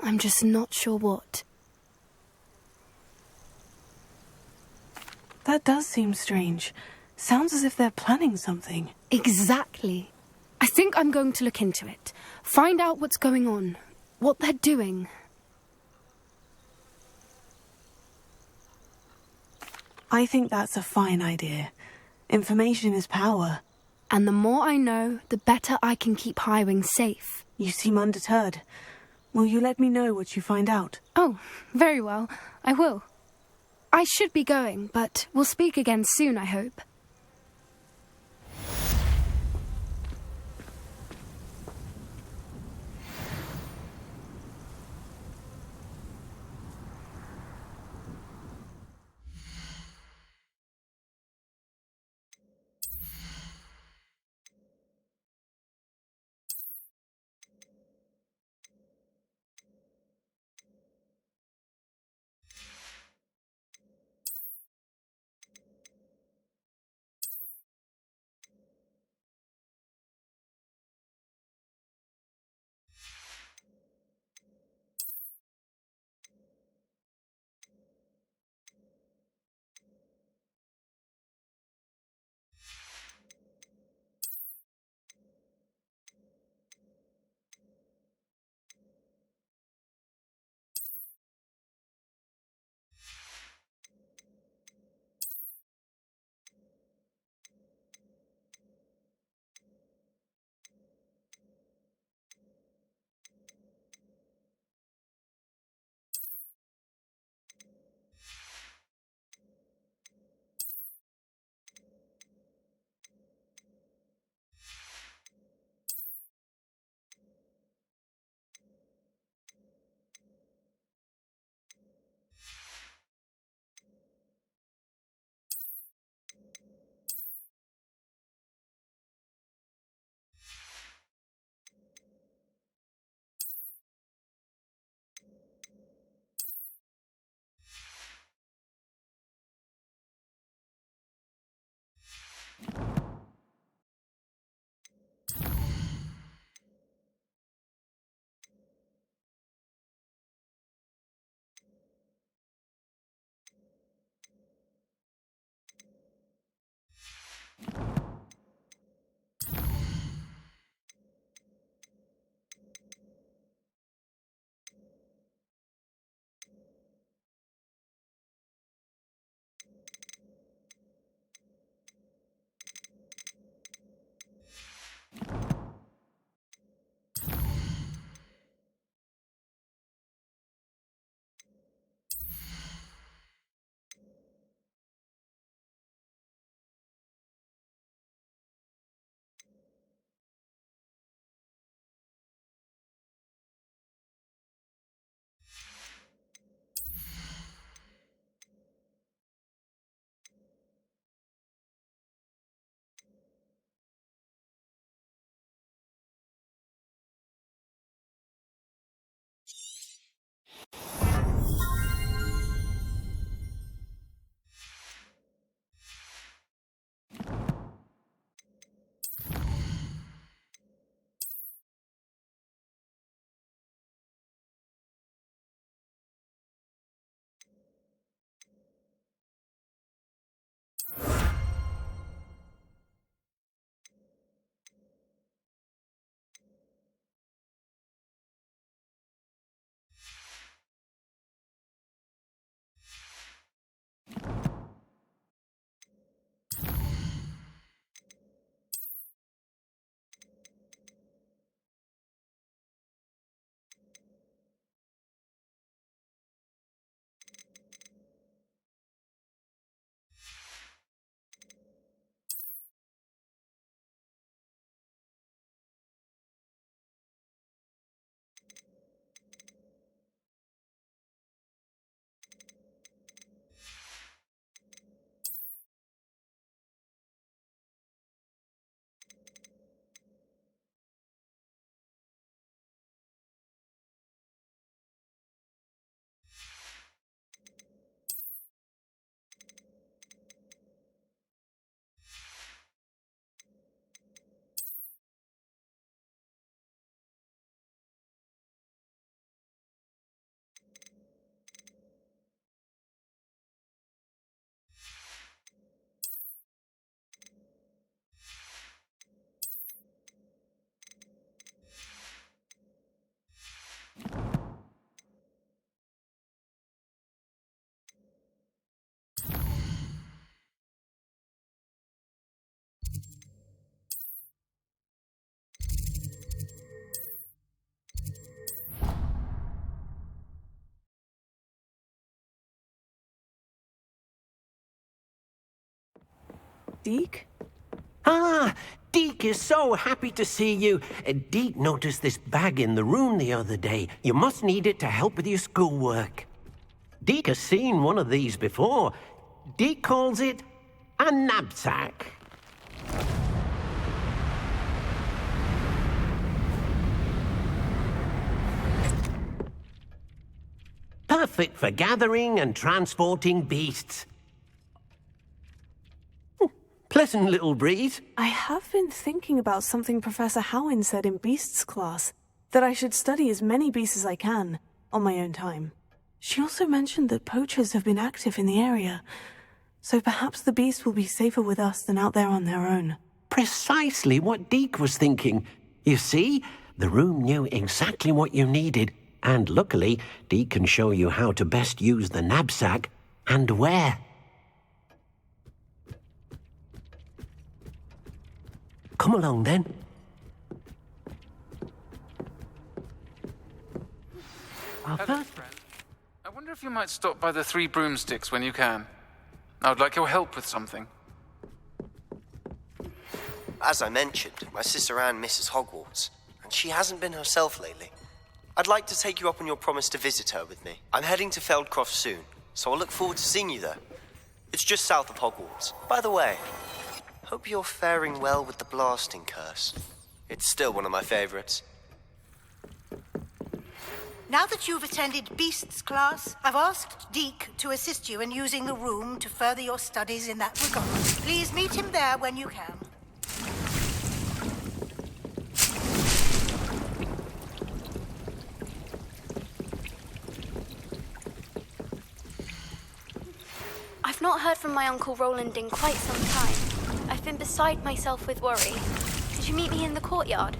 I'm just not sure what. That does seem strange. Sounds as if they're planning something. Exactly. I think I'm going to look into it. Find out what's going on, what they're doing. I think that's a fine idea. Information is power. And the more I know, the better I can keep Highwing safe. You seem undeterred. Will you let me know what you find out? Oh, very well. I will. I should be going, but we'll speak again soon, I hope. Deke? Ah, Deke is so happy to see you. Deke noticed this bag in the room the other day. You must need it to help with your schoolwork. Deke has seen one of these before. Deke calls it a knapsack. Perfect for gathering and transporting beasts. Pleasant little breeze. I have been thinking about something Professor Howin said in Beasts class, that I should study as many beasts as I can, on my own time. She also mentioned that poachers have been active in the area, so perhaps the beasts will be safer with us than out there on their own. Precisely what Deke was thinking. You see, the room knew exactly what you needed, and luckily, Deke can show you how to best use the knapsack and where. Come along, then. Hello, friend. I wonder if you might stop by the Three Broomsticks when you can. I would like your help with something. As I mentioned, my sister Anne misses Hogwarts, and she hasn't been herself lately. I'd like to take you up on your promise to visit her with me. I'm heading to Feldcroft soon, so I'll look forward to seeing you there. It's just south of Hogwarts. By the way, hope you're faring well with the blasting curse. It's still one of my favorites. Now that you've attended Beasts class, I've asked Deke to assist you in using the room to further your studies in that regard. Please meet him there when you can. I've not heard from my Uncle Roland in quite some time. I've been beside myself with worry. Did you meet me in the courtyard?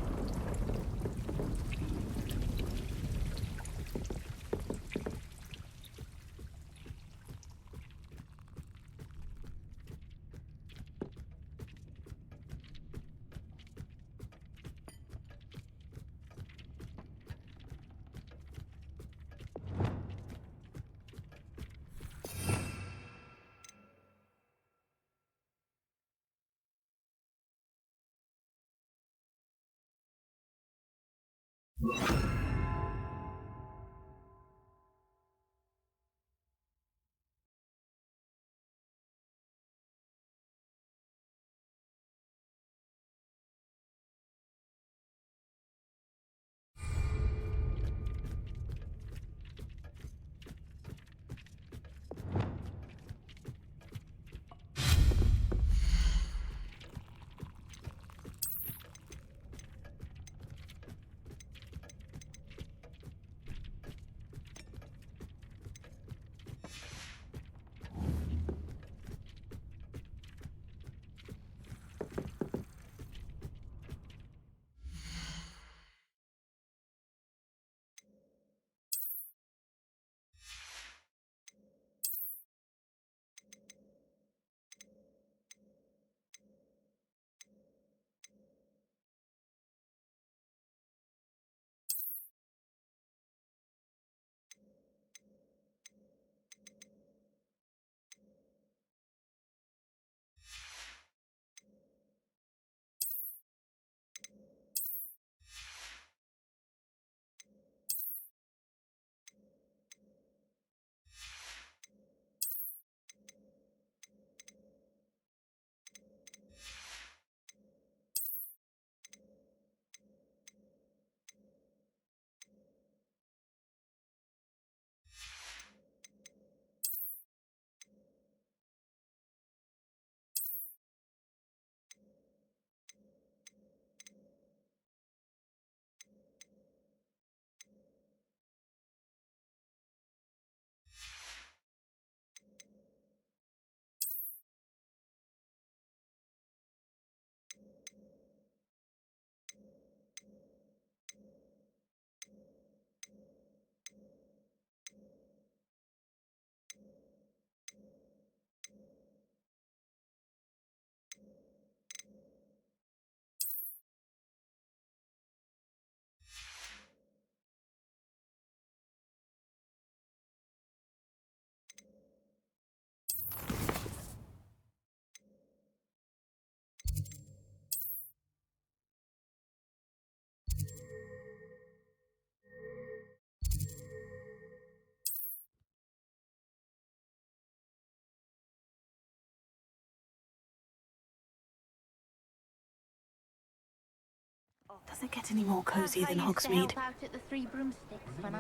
Does it get any more cozy than Hogsmeade?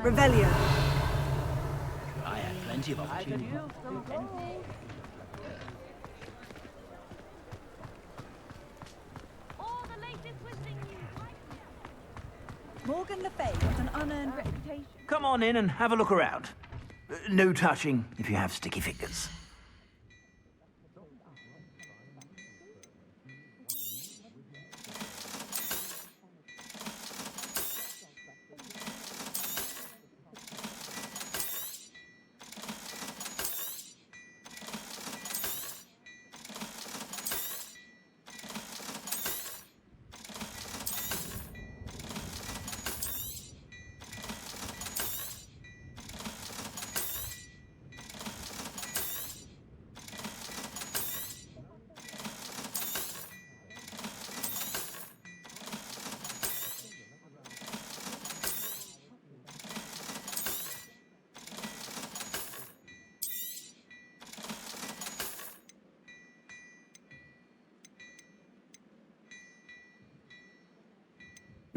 Revelio. I had plenty of opportunity. Morgan Le Fay got an unearned reputation. Come on in and have a look around. No touching if you have sticky fingers.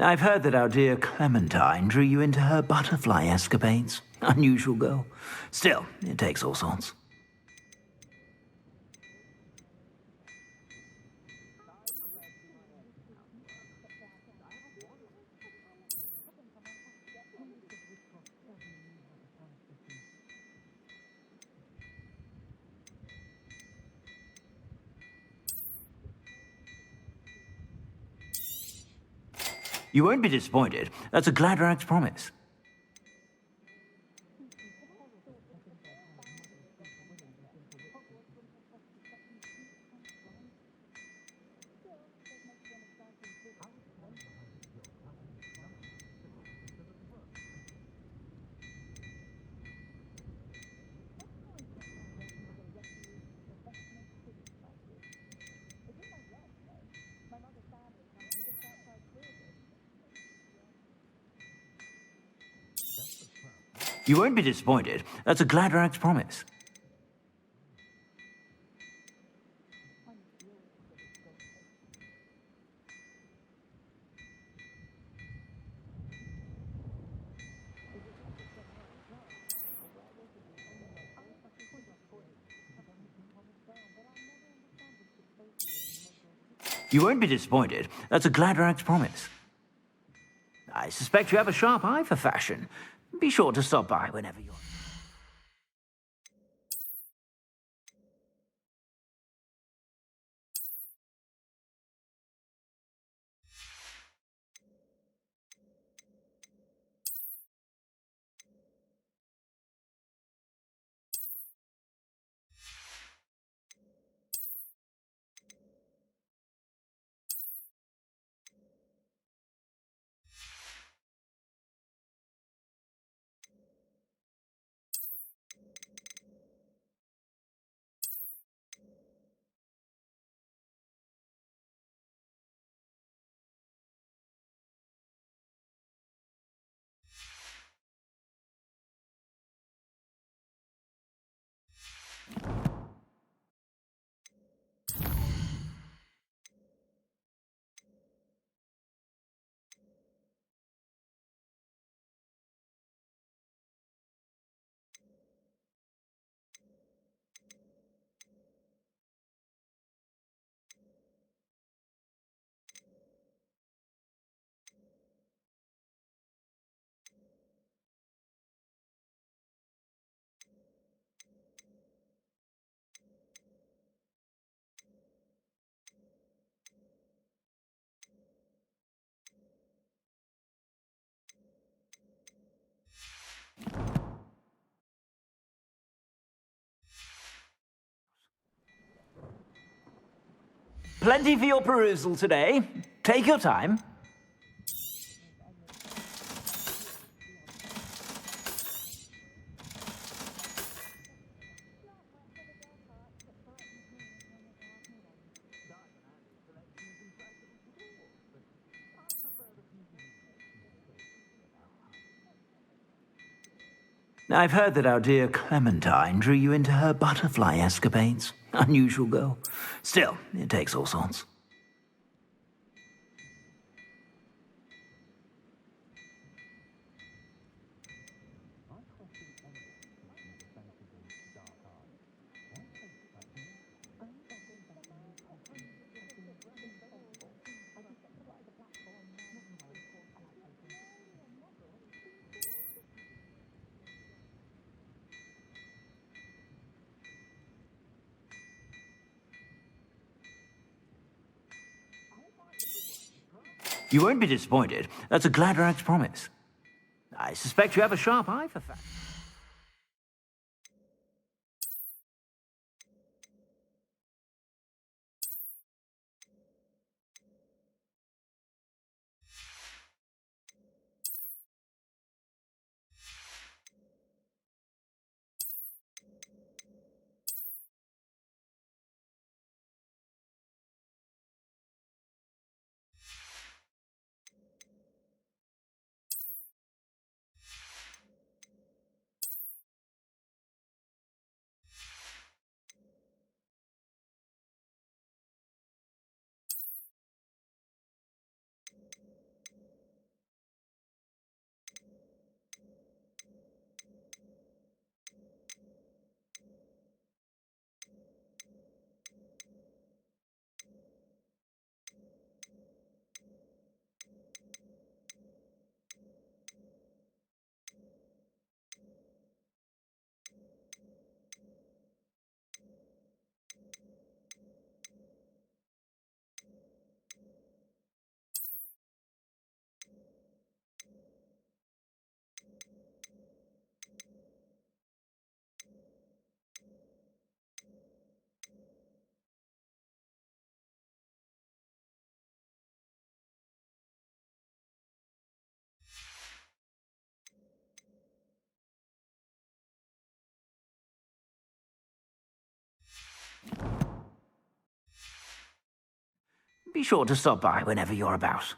I've heard that our dear Clementine drew you into her butterfly escapades. Unusual girl. Still, it takes all sorts. You won't be disappointed. That's a Gladrag's promise. You won't be disappointed. That's a Gladrag's promise. You won't be disappointed. That's a Gladrag's promise. I suspect you have a sharp eye for fashion. Be sure to stop by whenever you're... Plenty for your perusal today. Take your time. I've heard that our dear Clementine drew you into her butterfly escapades. Unusual girl. Still, it takes all sorts. You won't be disappointed. That's a Gladrag's promise. I suspect you have a sharp eye for fashion. Be sure to stop by whenever you're about.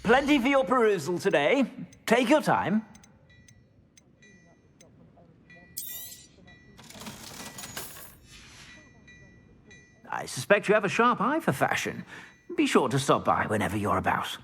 Plenty for your perusal today. Take your time. I suspect you have a sharp eye for fashion. Be sure to stop by whenever you're about.